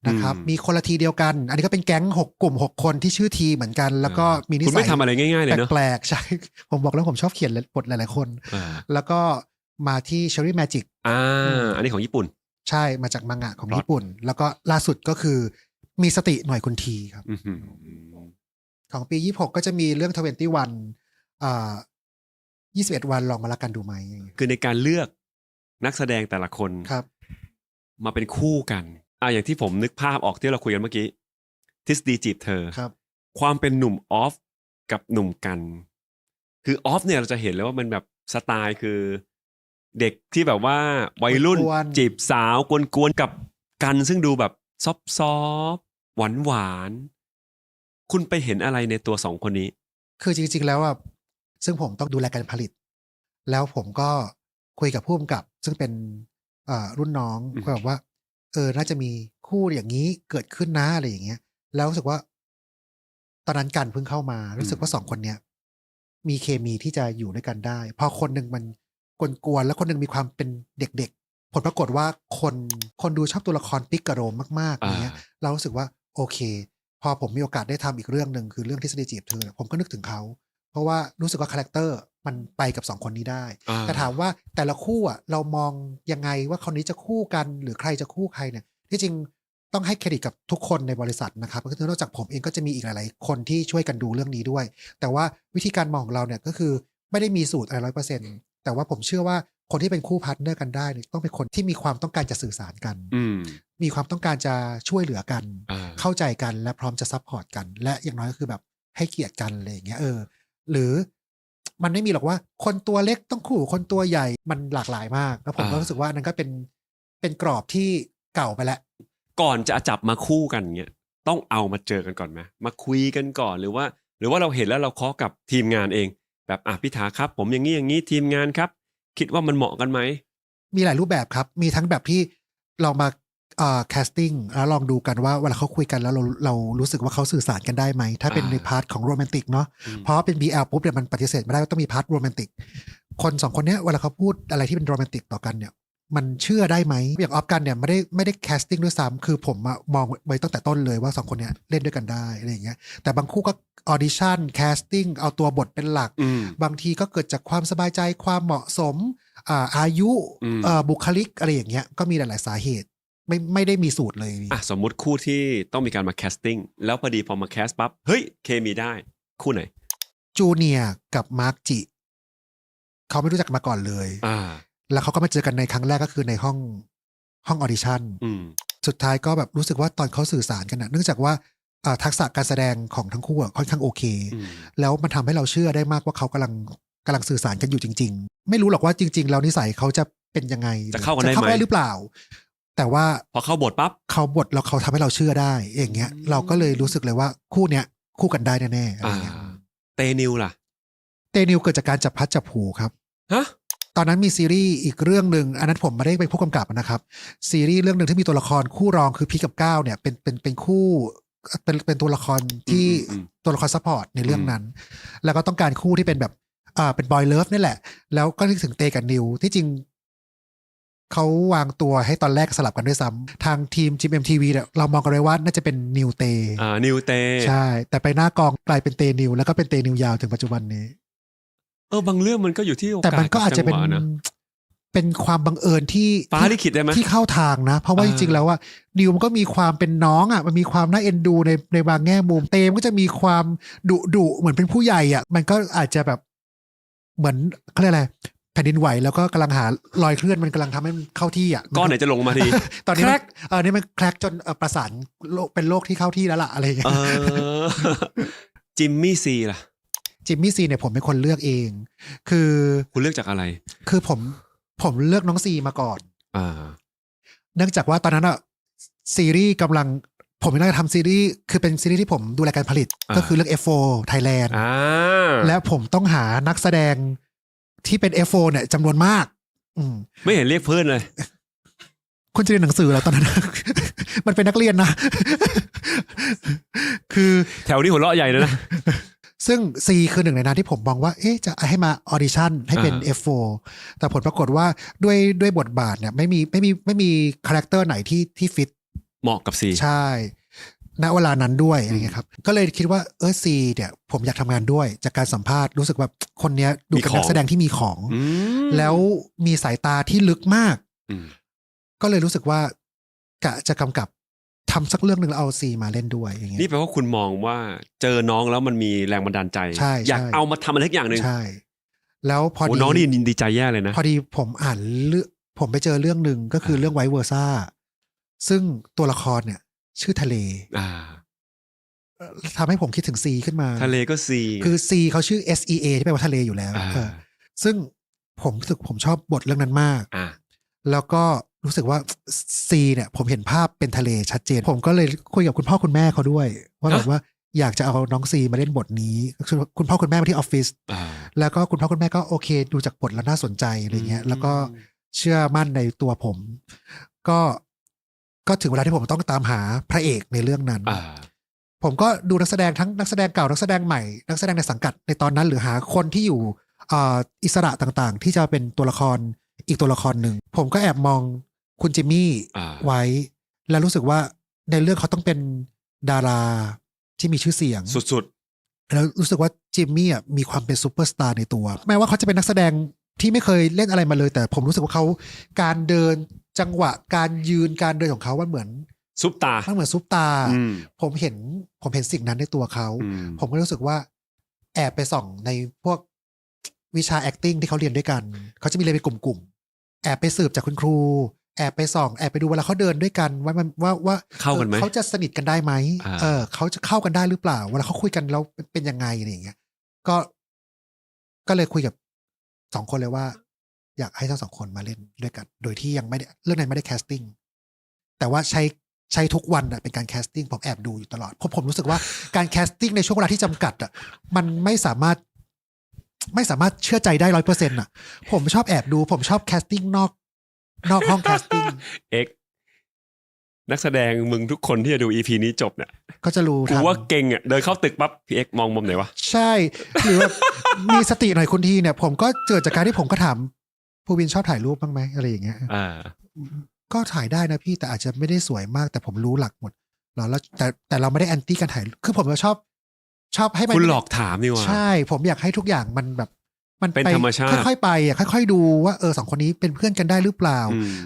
นะครับมีคนละทีเดียวกันอันนี้ก็เป็นแก๊ง6 กลุ่ม 6 คนที่ชื่อทีเหมือนกันแล้วก็มีนิสัยคุณไม่ทำอะไรง่ายๆเลยเนาะแปลกๆใช่ผมบอกแล้วผมชอบเขียนบทหลายๆคนแล้วก็มาที่ Cherry Magic อันนี้ของญี่ปุ่นใช่มาจากมังงะของญี่ปุ่นแล้วก็ล่าสุดก็คือมีสติหน่อยคุณทีครับของปี26ก็จะมีเรื่อง21 วันลองมาละกันดูไหมคือในการเลือกนักแสดงแต่ละคนครับมาเป็นคู่กันอย่างที่ผมนึกภาพออกที่เราคุยกันเมื่อกี้ทฤษฎีจีบเธอครับความเป็นหนุ่มออฟกับหนุ่มกันคือออฟเนี่ยเราจะเห็นเลยว่ามันแบบสไตล์คือเด็กที่แบบว่าวัยรุ่นจีบสาวกวนๆกับกันซึ่งดูแบบซอฟหวานคุณไปเห็นอะไรในตัว2 คนนี้คือจริงๆแล้วซึ่งผมต้องดูแลการผลิตแล้วผมก็คุยกับผู้กำกับซึ่งเป็นรุ่นน้องก็แบบว่าน่าจะมีคู่อย่างนี้เกิดขึ้นนะอะไรอย่างเงี้ยแล้วรู้สึกว่าตอนนั้นกันเพิ่งเข้ามารู้สึกว่า2 คนเนี้ยมีเคมีที่จะอยู่ด้วยกันได้พอคนหนึ่งมันกวนๆแล้วคนหนึ่งมีความเป็นเด็กๆผลปรากฏว่าคนดูชอบตัวละครปิกกะโรมมากๆอย่างเงี้ยเรารู้สึกว่าโอเคพอผมมีโอกาสได้ทำอีกเรื่องนึงคือเรื่องทฤษฎีจีบเธอผมก็นึกถึงเขาเพราะว่ารู้สึกว่าคาแรคเตอร์มันไปกับ2 คนนี้ได้แต่ถามว่าแต่ละคู่เรามองยังไงว่าคนนี้จะคู่กันหรือใครจะคู่ใครเนี่ยที่จริงต้องให้เครดิตกับทุกคนในบริษัทนะครับก็คือนอกจากผมเองก็จะมีอีกหลายๆคนที่ช่วยกันดูเรื่องนี้ด้วยแต่ว่าวิธีการมองของเราเนี่ยก็คือไม่ได้มีสูตรอะไร 100% แต่ว่าผมเชื่อว่าคนที่เป็นคู่พาร์ทเนอร์กันได้ต้องเป็นคนที่มีความต้องการจะสื่อสารกันมีความต้องการจะช่วยเหลือกันเข้าใจกันและพร้อมจะซัพพอร์ตกันและอย่างน้อยก็คือแบบให้เกียรติกันอะไรอย่างเงี้ยหรือมันไม่มีหรอกว่าคนตัวเล็กต้องคู่คนตัวใหญ่มันหลากหลายมากแล้วผมก็รู้สึกว่านั่นก็เป็นกรอบที่เก่าไปแล้วก่อนจะจับมาคู่กันเงี้ยต้องเอามาเจอกันก่อนไหมมาคุยกันก่อนหรือว่าเราเห็นแล้วเราเคาะกับทีมงานเองแบบพี่ถาครับผมอย่างนี้ทีมงานครับคิดว่ามันเหมาะกันไหมมีหลายรูปแบบครับมีทั้งแบบที่ ลองมาแคสติ้งแล้วลองดูกันว่าเวลาเขาคุยกันแล้วเรารู้สึกว่าเขาสื่อสารกันได้ไหมถ้าเป็นในพาร์ทของโรแมนติกเนาะเพราะเป็น BL ปุ๊บเนี่ยมันปฏิเสธไม่ได้ว่าต้องมีพาร์ทโรแมนติกคนสองคนเนี้ยเวลาเขาพูดอะไรที่เป็นโรแมนติกต่อกันเนี่ยมันเชื่อได้ไหมอย่างออฟกันเนี่ยไม่ได้แคสติ้งด้วยซ้ำคือผมมองไว้ตั้งแต่ต้นเลยว่าสองคนเนี้ยเล่นด้วยกันได้อะไรอย่างเงี้ยแต่บางคู่ก็ออดิชั่นแคสติ้งเอาตัวบทเป็นหลักบางทีก็เกิดจากความสบายใจความเหมาะสมอายุบุคลิกอะไรอย่างเงี้ยก็มีหลายๆสาเหตุไม่ได้มีสูตรเลยสมมุติคู่ที่ต้องมีการมาแคสติ้งแล้วพอดีพอมาแคสปั๊บเฮ้ยเคมีได้คู่ไหนจูเนียร์กับมาร์กจิเขาไม่รู้จักมาก่อนเลยแล้วเขาก็มาเจอกันในครั้งแรกก็คือในห้องออดิชั่นสุดท้ายก็แบบรู้สึกว่าตอนเขาสื่อสารกันนะเนื่องจากว่าทักษะการแสดงของทั้งคู่ค่อนข้างโอเคแล้วมันทำให้เราเชื่อได้มากว่าเขากำลังสื่อสารกันอยู่จริงๆไม่รู้หรอกว่าจริงๆแล้วนิสัยเขาจะเป็นยังไงจะเข้ากันได้ไหมหรือเปล่าแต่ว่าพอเข้าบทปั๊บเขาบทแล้วเขาทำให้เราเชื่อได้อย่างเงี้ยเราก็เลยรู้สึกเลยว่าคู่เนี้ยคู่กันได้แน่ๆอะไรเงี้ยเตนิวล่ะเตนิวเกิดจากการจับพัดจับผูครับฮะตอนนั้นมีซีรีส์อีกเรื่องหนึ่งอันนั้นผมไม่ได้เป็นผู้กำกับนะครับซีรีส์เรื่องหนึ่งที่มีตัวละครคู่รองคือพีกับก้าวเนี่ยเป็นคู่เป็นตัวละครที่ตัวละครซัพพอร์ตในเรื่องนั้นแล้วก็ต้องการคู่ที่เป็นแบบเป็นบอยเลิฟนี่แหละแล้วก็นึกถึงเตกับนิวที่จริงเขาวางตัวให้ตอนแรกสลับกันด้วยซ้ำทางทีม GMMTV เนี่ยเรามองกันไว้ว่าน่าจะเป็นนิวเตนิวเตใช่แต่ไปหน้ากองกลายเป็นเตนิวแล้วก็เป็นเตนิวยาวถึงปัจจุบันนี้บางเรื่องมันก็อยู่ที่โอกาสแต่มันก็อาจจะเป็นความบังเอิญที่ฟ้าลิขิตได้ไหมที่เข้าทางนะเพราะว่าจริงๆแล้วว่านิวมันก็มีความเป็นน้องมันมีความน่าเอ็นดูในบางแง่มุมเตมก็จะมีความดุเหมือนเป็นผู้ใหญ่มันก็อาจจะแบบเหมือนเขาเรียกอะไรแผ่นดินไหวแล้วก็กำลังหารอยเคลื่อนมันกำลังทำให้มันเข้าที่ก้อนไหนจะลงมาทีตอนนี้นี่มันแคลกจนประสานเป็นโลกที่เข้าที่แล้วล่ะอะไรอย่างเงี้ยจิมมี่ซีล่ะจิมมี่ซีเนี่ยผมเป็นคนเลือกเองคือคุณเลือกจากอะไรคือผมเลือกน้องซีมาก่อนเนื่องจากว่าตอนนั้นซีรีส์กำลังผมกำลังทำซีรีส์คือเป็นซีรีส์ที่ผมดูแลการผลิตก็คือเรื่อง F4 Thailand และผมต้องหานักแสดงที่เป็น F4 เนี่ยจำนวนมากไม่เห็นเรียกเพื่อนเลยคุณจะเรียนหนังสือแล้วตอนนั้น มันเป็นนักเรียนนะ คือแถวนี้หัวเราะใหญ่เลยนะซึ่ง C คือหนึ่งในนั้นที่ผมมองว่าจะให้มาออดิชั่นให้เป็น F4 แต่ผลปรากฏว่าด้วยบทบาทเนี่ยไม่มีคาแรคเตอร์ไหนที่ฟิตเหมาะกับ C ใช่ณเวลานั้นด้วยอะไรเงี้ยครับก็เลยคิดว่าC เนี่ยผมอยากทำงานด้วยจากการสัมภาษณ์รู้สึกว่าคนนี้ดูเป็นนักแสดงที่มีของแล้วมีสายตาที่ลึกมากก็เลยรู้สึกว่ากะจะกำกับทำสักเรื่องหนึ่งแล้วเอาซีมาเล่นด้วยอย่างเงี้ยนี่แปลว่าคุณมองว่าเจอน้องแล้วมันมีแรงบันดาลใจอยากเอามาทำอะไรทุกอย่างหนึ่งใช่แล้วพอดีน้องนี่ดีใจแย่เลยนะพอดีผมอ่านผมไปเจอเรื่องหนึ่งก็คือเรื่องไวท์เวอร์ซ่าซึ่งตัวละครเนี่ยชื่อทะเลทำให้ผมคิดถึงซีขึ้นมาทะเลก็ซีคือซีเขาชื่อ SEA ที่แปลว่าทะเลอยู่แล้วซึ่งผมรู้สึกผมชอบบทเรื่องนั้นมากแล้วก็รู้สึกว่าซีเนี่ยผมเห็นภาพเป็นทะเลชัดเจนผมก็เลยคุยกับคุณพ่อคุณแม่เขาด้วยว่าแบบว่าอยากจะเอาน้องซีมาเล่นบทนี้คุณพ่อคุณแม่มาที่ออฟฟิศแล้วก็คุณพ่อคุณแม่ก็โอเคดูจากบทแล้วน่าสนใจอะไรเงี้ยแล้วก็เชื่อมั่นในตัวผมก็ถึงเวลาที่ผมต้องตามหาพระเอกในเรื่องนั้นผมก็ดูนักแสดงทั้งนักแสดงเก่านักแสดงใหม่นักแสดงในสังกัดในตอนนั้นหรือหาคนที่อยู่อิสระต่างๆที่จะเป็นตัวละครอีกตัวละครหนึ่งผมก็แอบมองคุณจิมมี่ไว้แล้วรู้สึกว่าในเรื่องเขาต้องเป็นดาราที่มีชื่อเสียงสุดๆแล้วรู้สึกว่าจิมมี่มีความเป็นซูเปอร์สตาร์ในตัวแม้ว่าเขาจะเป็นนักแสดงที่ไม่เคยเล่นอะไรมาเลยแต่ผมรู้สึกว่าเขาการเดินจังหวะการยืนการเดินของเขามันเหมือนซุปตามันเหมือนซุปตาผมเห็นสิ่งนั้นในตัวเขาผมก็รู้สึกว่าแอบไปส่องในพวกวิชา acting ที่เขาเรียนด้วยกันเขาจะมีเรียนเป็นกลุ่มๆแอบไปสืบจากคุณครูแอบไปส่องแอบไปดูเวลาเขาเดินด้วยกันว่าเข้ากันไหมเขาจะสนิทกันได้ไหมเขาจะเข้ากันได้หรือเปล่าเวลาเขาคุยกันแล้วเป็นยังไงอะไรอย่างเงี้ยก็เลยคุยกับ2 คนเลยว่าอยากให้ทั้ง2 คนมาเล่นด้วยกันโดยที่ยังไม่ได้เรื่องไหนไม่ได้แคสติ้งแต่ว่าใช้ทุกวันเป็นการแคสติ้งผมแอบดูอยู่ตลอดเพราะผมรู้สึกว่าการแคสติ้งในช่วงเวลาที่จำกัดมันไม่สามารถเชื่อใจได้ 100% ผมชอบแอบดูผมชอบแคสติ้งนอกห้องแคสติ้ง นักแสดงมึงทุกคนที่จะดู EP นี้จบเนี่ยก็จะรู้ กูว่าเก่งอ่ะเดินเข้าตึกปั๊บพี่เอ็กมองมุมไหนวะใช่หรือว่ามีสติหน่อยคุณทีเนี่ยผมก็เกิดจากการที่ผมก็ถามภูวินชอบถ่ายรูปบ้างไหมอะไรอย่างเงี้ยก็ถ่ายได้นะพี่แต่อาจจะไม่ได้สวยมากแต่ผมรู้หลักหมดแล้วแต่เราไม่ได้แอนตี้การถ่ายคือผมชอบให้มันคุณหลอกถามนี่ว่าใช่ผมอยากให้ทุกอย่างมันแบบมันเป็นธรรมชาติค่อยๆไปอ่ะค่อยๆดูว่าสองคนนี้เป็นเพื่อนกันได้หรือเปล่า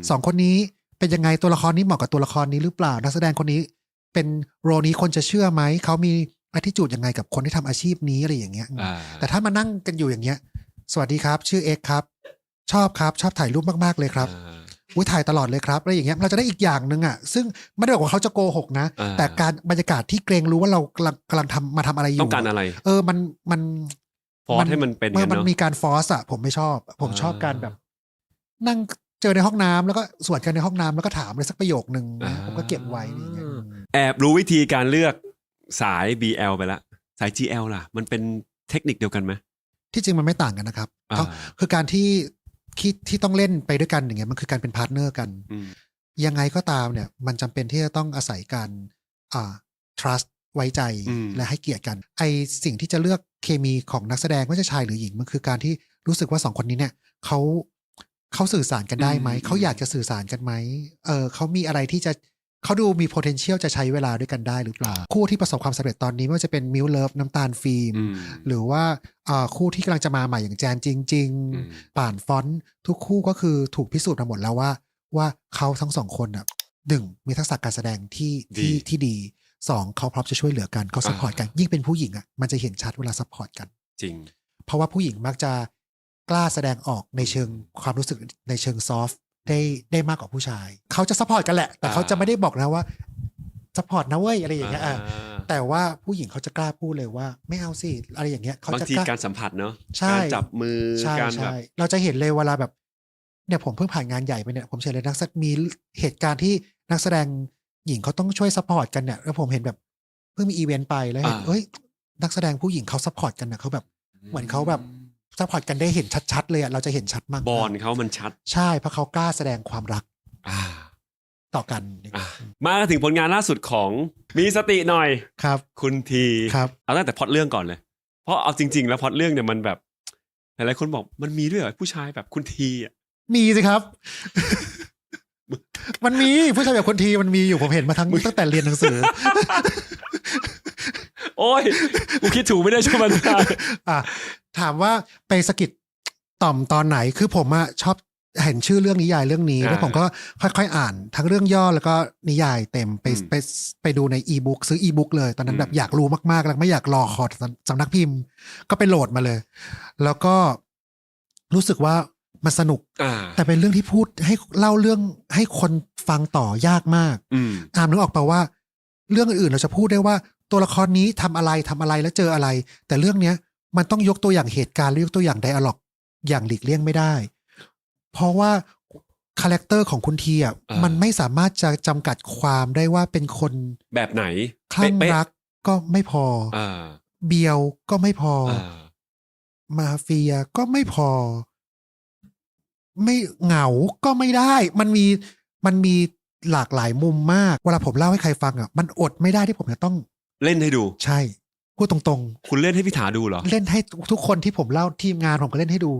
สองคนนี้เป็นยังไงตัวละครนี้เหมาะกับตัวละครนี้หรือเปล่านักแสดงคนนี้เป็นโรนี้คนจะเชื่อไหมเขามีattitudeยังไงกับคนที่ทำอาชีพนี้อะไรอย่างเงี้ยแต่ถ้ามานั่งกันอยู่อย่างเงี้ยสวัสดีครับชื่อเอ็กครับชอบถ่ายรูปมากๆเลยครับถ่ายตลอดเลยครับอะไรอย่างเงี้ยเราจะได้อีกอย่างนึงอ่ะซึ่งไม่ได้บอกว่าเขาจะโกหกนะแต่การบรรยากาศที่เกรงรู้ว่าเรากำลังทำอะไรอยู่ต้องการอะไรมันฟอร์สให้มันเป็นมันมีการฟอร์สอ่ะผมไม่ชอบผมชอบการแบบนั่งเจอในห้องน้ำแล้วก็สวดกันในห้องน้ำแล้วก็ถามอะไรสักประโยคนึงผมก็เก็บไว้อย่างเงี้ยแอบรู้วิธีการเลือกสาย BL ไปละสาย GL ล่ะมันเป็นเทคนิคเดียวกันไหมที่จริงมันไม่ต่างกันนะครับคือการที่ต้องเล่นไปด้วยกันอย่างเงี้ยมันคือการเป็นพาร์ทเนอร์กันยังไงก็ตามเนี่ยมันจำเป็นที่จะต้องอาศัยการtrust ไว้ใจและให้เกียรติกันไอสิ่งที่จะเลือกเคมีของนักแสดงไม่ว่าจะชายหรือหญิงมันคือการที่รู้สึกว่าสองคนนี้เนี่ยเขาสื่อสารกันได้ไหมเขาอยากจะสื่อสารกันไหมเขามีอะไรที่จะเขาดูมี potential จะใช้เวลาด้วยกันได้หรือเปล่าคู่ที่ประสบความสำเร็จตอนนี้ไม่ว่าจะเป็นมิวเลิฟน้ำตาลฟิล์มหรือว่าคู่ที่กำลังจะมาใหม่อย่างแจนจริงๆป่านฟอนต์ทุกคู่ก็คือถูกพิสูจน์มาหมดแล้วว่าเขาทั้งสองคนอ่ะหนึ่งมีทักษะการแสดงที่ดีสองเขาพร้อมจะช่วยเหลือกันเขาซัพพอร์ตกันยิ่งเป็นผู้หญิงอ่ะมันจะเห็นชัดเวลาซัพพอร์ตกันจริงเพราะว่าผู้หญิงมักจะกล้าแสดงออกในเชิงความรู้สึกในเชิงซอฟต์ได้มากกว่าผู้ชายเขาจะซัพพอร์ตกันแหละแต่เขาจะไม่ได้บอกนะว่าซัพพอร์ตนะเว้ยอะไรอย่างเงี้ยแต่ว่าผู้หญิงเขาจะกล้าพูดเลยว่าไม่เอาสิอะไรอย่างเงี้ยเขาจะบางทีการสัมผัสเนาะการจับมือการแบบเราจะเห็นเลยเวลาแบบเนี่ยผมเพิ่งผ่านงานใหญ่ไปเนี่ยผมเห็นเลยมีเหตุการณ์ที่นักแสดงหญิงเขาต้องช่วยซัพพอร์ตกันเนี่ยแล้วผมเห็นแบบเพิ่งมีอีเวนต์ไปแล้วเห็นนักแสดงผู้หญิงเขาซัพพอร์ตกันเนี่ยเขาแบบเหมือนเขาแบบซัพพอร์ตกันได้เห็นชัดๆเลยอ่ะเราจะเห็นชัดมากบอลเขามันชัดใช่เพราะเขากล้าแสดงความรักต่อกันมาถึงผลงานล่าสุดของมีสติหน่อยครับคุณทีครับเอาตั้งแต่พล็อตเรื่องก่อนเลยเพราะเอาจริงๆแล้วพล็อตเรื่องเนี่ยมันแบบหลายๆคนบอกมันมีด้วยเหรอผู้ชายแบบคุณทีอ่ะมีสิครับ มันมีผู้ชายแบบคุณทีมันมีอยู่ผมเห็นมาตั้งแต่เรียนหนังสือ โอ้ยกูคิดถูกไม่ได้ช่วยมันถามว่าไปสะกิดต่อมตอนไหนคือผมอะชอบเห็นชื่อเรื่องนิยายเรื่องนี้แล้วผมก็ค่อยๆอ่านทั้งเรื่องย่อแล้วก็นิยายเต็มไปดูในอีบุ๊กซื้ออีบุ๊กเลยตอนนั้นแบบอยากรู้มากๆแล้วไม่อยากรอคอร์ดสำนักพิมพ์ก็ไปโหลดมาเลยแล้วก็รู้สึกว่ามันสนุกแต่เป็นเรื่องที่พูดให้เล่าเรื่องให้คนฟังต่อยากมากนึกออกป่ะว่าเรื่องอื่นๆเราจะพูดได้ว่าตัวละครนี้ทำอะไรแล้วเจออะไรแต่เรื่องเนี้ยมันต้องยกตัวอย่างเหตุการณ์หรือยกตัวอย่างไดอะล็อกอย่างหลีกเลี่ยงไม่ได้เพราะว่าคาแรคเตอร์ของคุณทีอ่ะมันไม่สามารถจะจำกัดความได้ว่าเป็นคนแบบไหนคลั่งรักก็ไม่พอเบียวก็ไม่พอมาเฟียก็ไม่พอไม่เหงาก็ไม่ได้มันมีหลากหลายมุมมากเวลาผมเล่าให้ใครฟังอ่ะมันอดไม่ได้ที่ผมจะต้องเล่นให้ดูใช่พูดตรงๆคุณเล่นให้พี่ถาดูเหรอเล่นให้ทุกคนที่ผมเล่าทีมงานผมก็เล่นให้ดู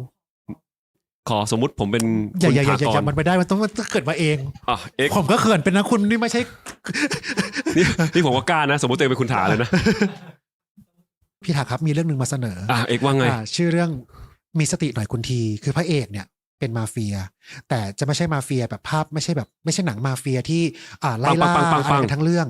ขอสมมุติผมเป็นคุณถากรมันไม่ได้มันต้องเกิดมาเองผมก็เขินเป็นนะคุณนี่ไม่ใช่นี่ผมก็กล้านะสมมติตัวเองเป็นคุณถาเลยนะพี่ถาครับมีเรื่องนึงมาเสนอเอกว่าไงชื่อเรื่องมีสติหน่อยคุณทีคือพระเอกเนี่ยเป็นมาเฟียแต่จะไม่ใช่มาเฟียแบบภาพไม่ใช่หนังมาเฟียที่ไล่ล่าอะไรทั้งเรื่อง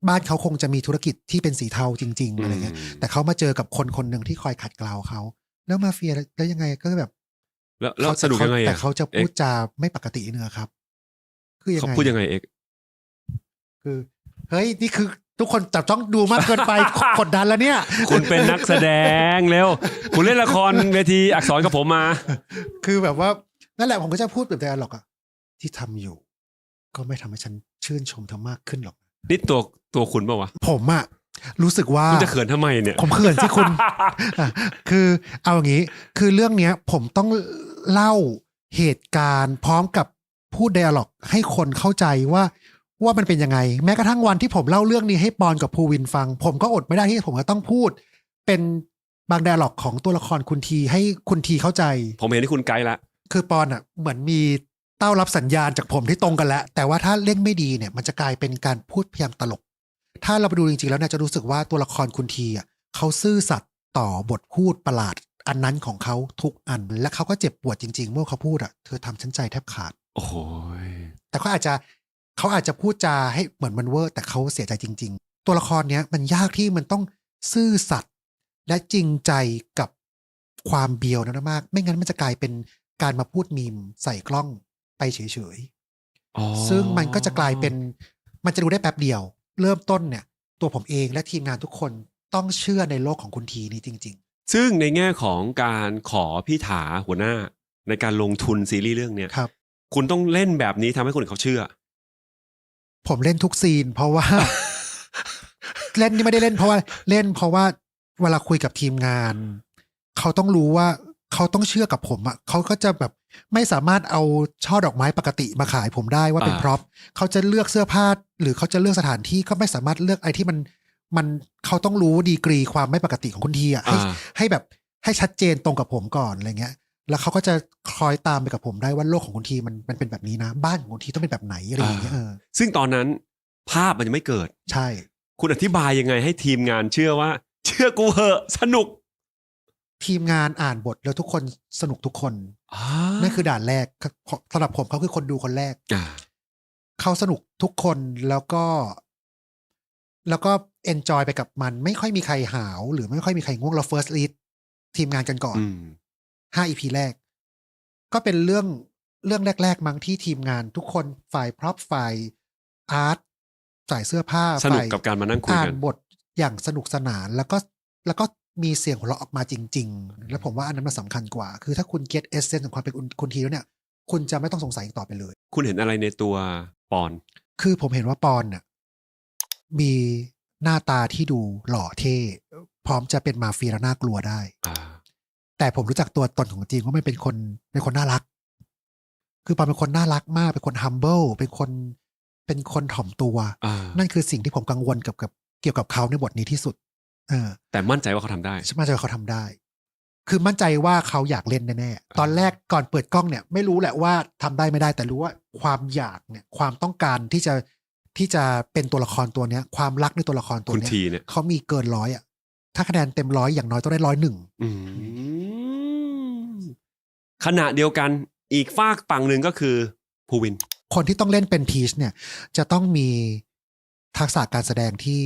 บ้านเขาคงจะมีธุรกิจที่เป็นสีเทาจริงๆอะไรเงี้ยแต่เขามาเจอกับคนหนึ่งที่คอยขัดเกลาเขาแล้วมาเฟียแล้วยังไงก็แบบแล้วสนุกยังไงแต่เขาจะพูดจาไม่ปกติเนื้อครับคือยังไงเขาพูดยังไงเอกคือเฮ้ยนี่คือทุกคนจับจ้องดูมากเกินไปกดดันแล้วเนี่ยคุณเป็นนักแสดงเร็วคุณเล่นละครเวทีอักษรกับผมมาคือแบบว่านั่นแหละผมก็จะพูดแบบไดอะล็อกอะที่ทำอยู่ก็ไม่ทำให้ฉันชื่นชมเธอมากขึ้นหรอกนี่ตัวคุณป่าววะผมอะรู้สึกว่าคุณจะเขินทำไมเนี่ยผมเขินสิคุณคือเอาอย่างนี้คือเรื่องเนี้ยผมต้องเล่าเหตุการณ์พร้อมกับพูดไดอะล็อกให้คนเข้าใจว่า ว่ามันเป็นยังไงแม้กระทั่งวันที่ผมเล่าเรื่องนี้ให้ปอนกับภูวินฟังผมก็อดไม่ได้ที่ผมจะต้องพูดเป็นบางไดอะล็อกของตัวละครคุณทีให้คุณทีเข้าใจผมเห็นที่คุณไกด์ละคือปอนอ่ะเหมือนมีเต้ารับสัญญาณจากผมที่ตรงกันแล้วแต่ว่าถ้าเล่นไม่ดีเนี่ยมันจะกลายเป็นการพูดพยายามตลกถ้าเราไปดูจริงๆแล้วเนี่ยจะรู้สึกว่าตัวละครคุณทีอ่ะเขาซื่อสัตย์ต่อบทพูดประหลาดอันนั้นของเขาทุกอันและเขาก็เจ็บปวดจริงๆเมื่อเขาพูดอ่ะเธอทำฉันใจแทบขาดโอ้โหแต่เขาอาจจะพูดจาให้เหมือนมันเวอร์แต่เขาเสียใจจริงๆตัวละครเนี้ยมันยากที่มันต้องซื่อสัตย์และจริงใจกับความเบียวนั้นมากไม่งั้นมันจะกลายเป็นการมาพูดมีมใส่กล้องไปเฉยๆซึ่งมันก็จะกลายเป็นมันจะดูได้แป๊บเดียวเริ่มต้นเนี่ยตัวผมเองและทีมงานทุกคนต้องเชื่อในโลกของคุณทีนี้จริงๆซึ่งในแง่ของการขอพี่ถาหัวหน้าในการลงทุนซีรีส์เรื่องเนี้ยครับคุณต้องเล่นแบบนี้ทำให้คนอื่นเขาเชื่อผมเล่นทุกซีนเพราะว่า เล่นนี่ไม่ได้เล่นเพราะว่าเล่นเพราะว่าเวลาคุยกับทีมงานเขาต้องรู้ว่าเขาต้องเชื่อกับผมอ่ะเขาก็จะแบบไม่สามารถเอาช่อดอกไม้ปกติมาขายผมได้ว่าเป็นพร็อพเขาจะเลือกเสื้อผ้าหรือเขาจะเลือกสถานที่ก็ไม่สามารถเลือกไอ้ที่มันเขาต้องรู้ดีกรีความไม่ปกติของคุณทีอ่ะให้แบบให้ชัดเจนตรงกับผมก่อนอะไรเงี้ยแล้วเขาก็จะคอยตามไปกับผมได้ว่าโลกของคุณทีมันเป็นแบบนี้นะบ้านของคุณทีต้องเป็นแบบไหนอะไรอย่างเงี้ยซึ่งตอนนั้นภาพมันยังไม่เกิดใช่คุณอธิบายยังไงให้ทีมงานเชื่อว่าเชื่อกูเหอะสนุกทีมงานอ่านบทแล้วทุกคนสนุกทุกคนนั่นคือด่านแรกสำหรับผมเขาคือคนดูคนแรกเขาสนุกทุกคนแล้วก็เอนจอยไปกับมันไม่ค่อยมีใครหาวหรือไม่ค่อยมีใครง่วงเรา first read ทีมงานกันก่อน5 EP แรกก็เป็นเรื่องแรกๆมั้งที่ทีมงานทุกคนฝ่ายพร็อพฝ่ายอาร์ตฝ่ายเสื้อผ้าสนุกกับการมานั่งคุยกันอ่านบทอย่างสนุกสนานแล้วก็มีเสียงหัวเราะออกมาจริงๆแล้วผมว่าอันนั้นมันสำคัญกว่าคือถ้าคุณ get essence ของความเป็นคุณทีแล้วเนี่ยคุณจะไม่ต้องสงสัยอีกต่อไปเลยคุณเห็นอะไรในตัวปอนคือผมเห็นว่าปอนน่ะมีหน้าตาที่ดูหล่อเท่พร้อมจะเป็นมาเฟียแล้วน่ากลัวได้แต่ผมรู้จักตัวตนของจริงว่ามันเป็นคนน่ารักคือปอนเป็นคนน่ารักมากเป็นคน humble เป็นคนถ่อมตัวนั่นคือสิ่งที่ผมกังวลกับเกี่ยวกับเขาในบทนี้ที่สุดแต่มั่นใจว่าเขาทำได้มั่นใจว่าเขาทำได้คือมั่นใจว่าเขาอยากเล่นแน่ๆตอนแรกก่อนเปิดกล้องเนี่ยไม่รู้แหละว่าทำได้ไม่ได้แต่รู้ว่าความอยากเนี่ยความต้องการที่จะเป็นตัวละครตัวเนี้ยความรักในตัวละครตัวเนี้ยเขามีเกิน100อ่ะถ้าคะแนนเต็ม100อย่างน้อยต้องได้101ขณะเดียวกันอีกฝากฝั่งหนึ่งก็คือภูวินคนที่ต้องเล่นเป็นพีชเนี่ยจะต้องมีทักษะการแสดงที่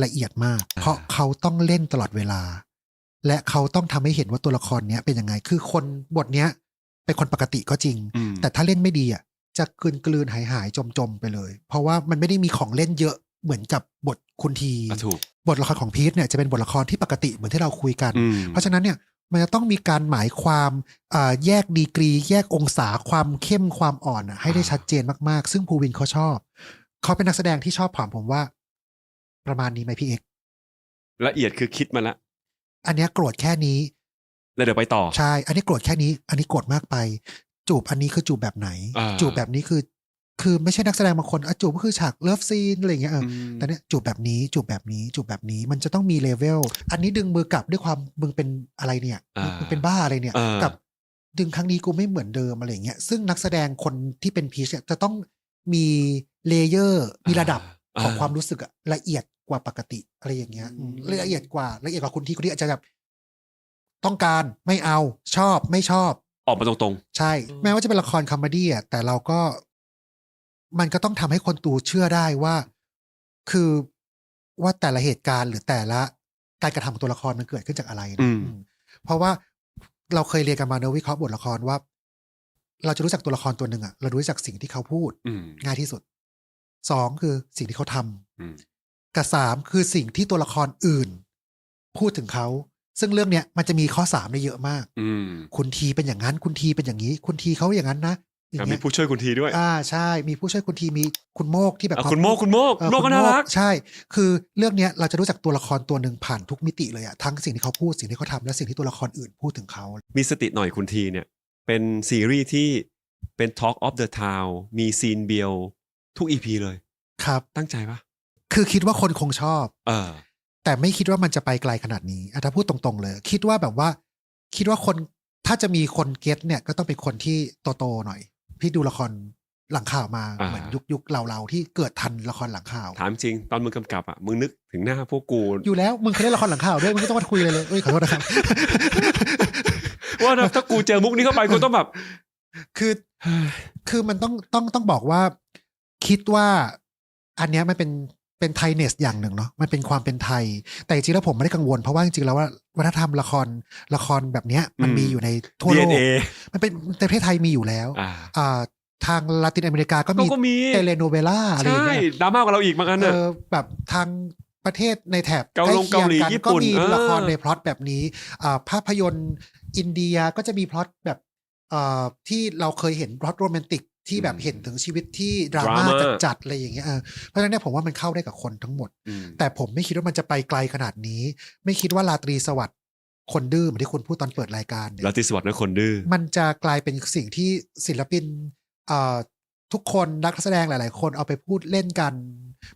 ละเอียดมากเพราะเขาต้องเล่นตลอดเวลาและเขาต้องทำให้เห็นว่าตัวละครเนี้ยเป็นยังไงคือคนบทเนี้ยเป็นคนปกติก็จริงแต่ถ้าเล่นไม่ดีอ่ะจะกลืนหายจมไปเลยเพราะว่ามันไม่ได้มีของเล่นเยอะเหมือนกับบทคุณทีบทละครของพีชเนี่ยจะเป็นบทละครที่ปกติเหมือนที่เราคุยกันเพราะฉะนั้นเนี่ยมันจะต้องมีการหมายความแยกดีกรีแยกองศาความเข้มความอ่อนให้ได้ชัดเจนมากๆซึ่งภูวินเขาชอบเขาเป็นนักแสดงที่ชอบผมว่าประมาณนี้ไหมพี่เอกละเอียดคือคิดมาละอันนี้โกรธแค่นี้แล้วเดี๋ยวไปต่อใช่อันนี้โกรธแค่นี้อันนี้โกรธมากไปจูบอันนี้คือจูบแบบไหนจูบแบบนี้คือไม่ใช่นักแสดงบางคนจูบก็คือฉากเลิฟซีนอะไรอย่างเงี้ยแต่เนี้ยจูบแบบนี้จูบแบบนี้จูบแบบนี้มันจะต้องมีเลเวลอันนี้ดึงมือกลับด้วยความมึงเป็นอะไรเนี่ยมึงเป็นบ้าอะไรเนี่ยกับดึงครั้งนี้กูไม่เหมือนเดิมอะไรอย่างเงี้ยซึ่งนักแสดงคนที่เป็นพีชจะต้องมีเลเยอร์มีระดับของความรู้สึกละเอียดกว่าปกติอะไรอย่างเงี้ยละเอียดกว่าคนที่อาจจะแบบต้องการไม่เอาชอบไม่ชอบออกมาตรงๆใช่แม้ว่าจะเป็นละครคอมเมดี้แต่เราก็มันก็ต้องทำให้คนดูเชื่อได้ว่าคือว่าแต่ละเหตุการณ์หรือแต่ละการกระทำของตัวละครมันเกิดขึ้นจากอะไรนะเพราะว่าเราเคยเรียนกันมาในวิเคราะห์บทละครว่าเราจะรู้จักตัวละครตัวหนึ่งเรารู้จักสิ่งที่เขาพูดง่ายที่สุด2คือสิ่งที่เขาทำกับ3คือสิ่งที่ตัวละครอื่นพูดถึงเขาซึ่งเรื่องเนี้ยมันจะมีข้อ3ได้เยอะมากคุณทีเป็นอย่างนั้นคุณทีเป็นอย่างนี้คุณทีเขาอย่างนั้นนะมีผู้ช่วยคุณทีด้วยใช่มีผู้ช่วยคุณทีมีคุณโมกที่แบบคุณโมกก็น่ารักใช่คือเรื่องเนี้ยเราจะรู้จักตัวละครตัวหนึ่งผ่านทุกมิติเลยทั้งสิ่งที่เขาพูดสิ่งที่เขาทำและสิ่งที่ตัวละครอื่นพูดถึงเขามีสติหน่อยคุณทีเนี่ยเป็นซีรีส์ที่เป็น Talk of the Town มีซีนเบียว ทุก EP เลยครับตั้งใจปะคือคิดว่าคนคงชอบแต่ไม่คิดว่ามันจะไปไกลขนาดนี้ถ้าพูดตรงๆเลยคิดว่าแบบว่าคิดว่าคนถ้าจะมีคนเก็ตเนี่ยก็ต้องเป็นคนที่โตๆหน่อยพี่ดูละครหลังข่าวมาเหมือนยุคเราที่เกิดทันละครหลังข่าวถามจริงตอนมึงกำกับอ่ะมึงนึกถึงหน้าพวกกูอยู่แล้วมึงเคยเล่นละครหลังข่าวด้วยมึงไม่ต้องมาคุยเลยขอโทษนะครับว่าถ้ากูเจอมุกนี้เข้าไปกูต้องแบบคือมันต้องบอกว่าคิดว่าอันเนี้ยมันเป็นไทยเนสอย่างหนึ่งเนาะมันเป็นความเป็นไทยแต่จริงๆแล้วผมไม่ได้กังวลเพราะว่าจริงๆแล้วว่าวัฒนธรรมละครแบบเนี้ยมันมีอยู่ในทั่วโลกมันเป็นในประเทศไทยมีอยู่แล้วทางลาตินอเมริกาก็มีเทเลโนเวล่าอะไรอย่างเงี้ยดราม่ากว่าเราอีกเหมือนกันเนี่ยแบบทางประเทศในแถบใกล้เคียงกันก็มีละครในพล็อตแบบนี้ภาพยนตร์อินเดียก็จะมีพล็อตแบบที่เราเคยเห็นพล็อตโรแมนติกที่แบบเห็นถึงชีวิตที่ดราม่าจัดๆอะไรอย่างเงี้ยเพราะฉะนั้นเนี่ยผมว่ามันเข้าได้กับคนทั้งหมดแต่ผมไม่คิดว่ามันจะไปไกลขนาดนี้ไม่คิดว่าราตรีสวัสดิ์คนดื้อเหมือนที่คุณพูดตอนเปิดรายการเนี่ยราตรีสวัสดิ์นะคนดื้อมันจะกลายเป็นสิ่งที่ศิลปินทุกคนนักแสดงหลายๆคนเอาไปพูดเล่นกัน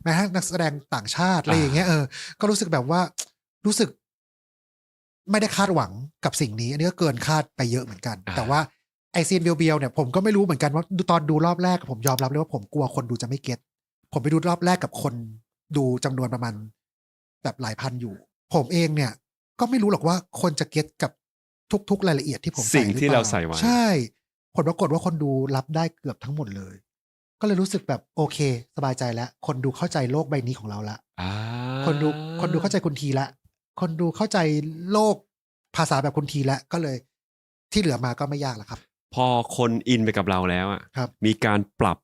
แม้กระทั่งนักแสดงต่างชาติอะไรอย่างเงี้ยก็รู้สึกแบบว่ารู้สึกไม่ได้คาดหวังกับสิ่งนี้อันนี้ก็เกินคาดไปเยอะเหมือนกันแต่ว่าไอซีนเบียวๆเนี่ยผมก็ไม่รู้เหมือนกันว่าตอนดูรอบแรกผมยอมรับเลยว่าผมกลัวคนดูจะไม่เก็ตผมไปดูรอบแรกกับคนดูจำนวนประมาณแบบหลายพันอยู่ผมเองเนี่ยก็ไม่รู้หรอกว่าคนจะเก็ตกับทุกๆรายละเอียดที่ผมสิ่งที่เราใส่ไว้ใช่ผลปรากฏว่าคนดูรับได้เกือบทั้งหมดเลยก็เลยรู้สึกแบบโอเคสบายใจแล้วคนดูเข้าใจโลกใบนี้ของเราละคนดูเข้าใจคุณทีละคนดูเข้าใจโลกภาษาแบบคุณทีละก็เลยที่เหลือมาก็ไม่ยากแล้วครับพอคนอินไปกับเราแล้วอ่ะมีการปรับ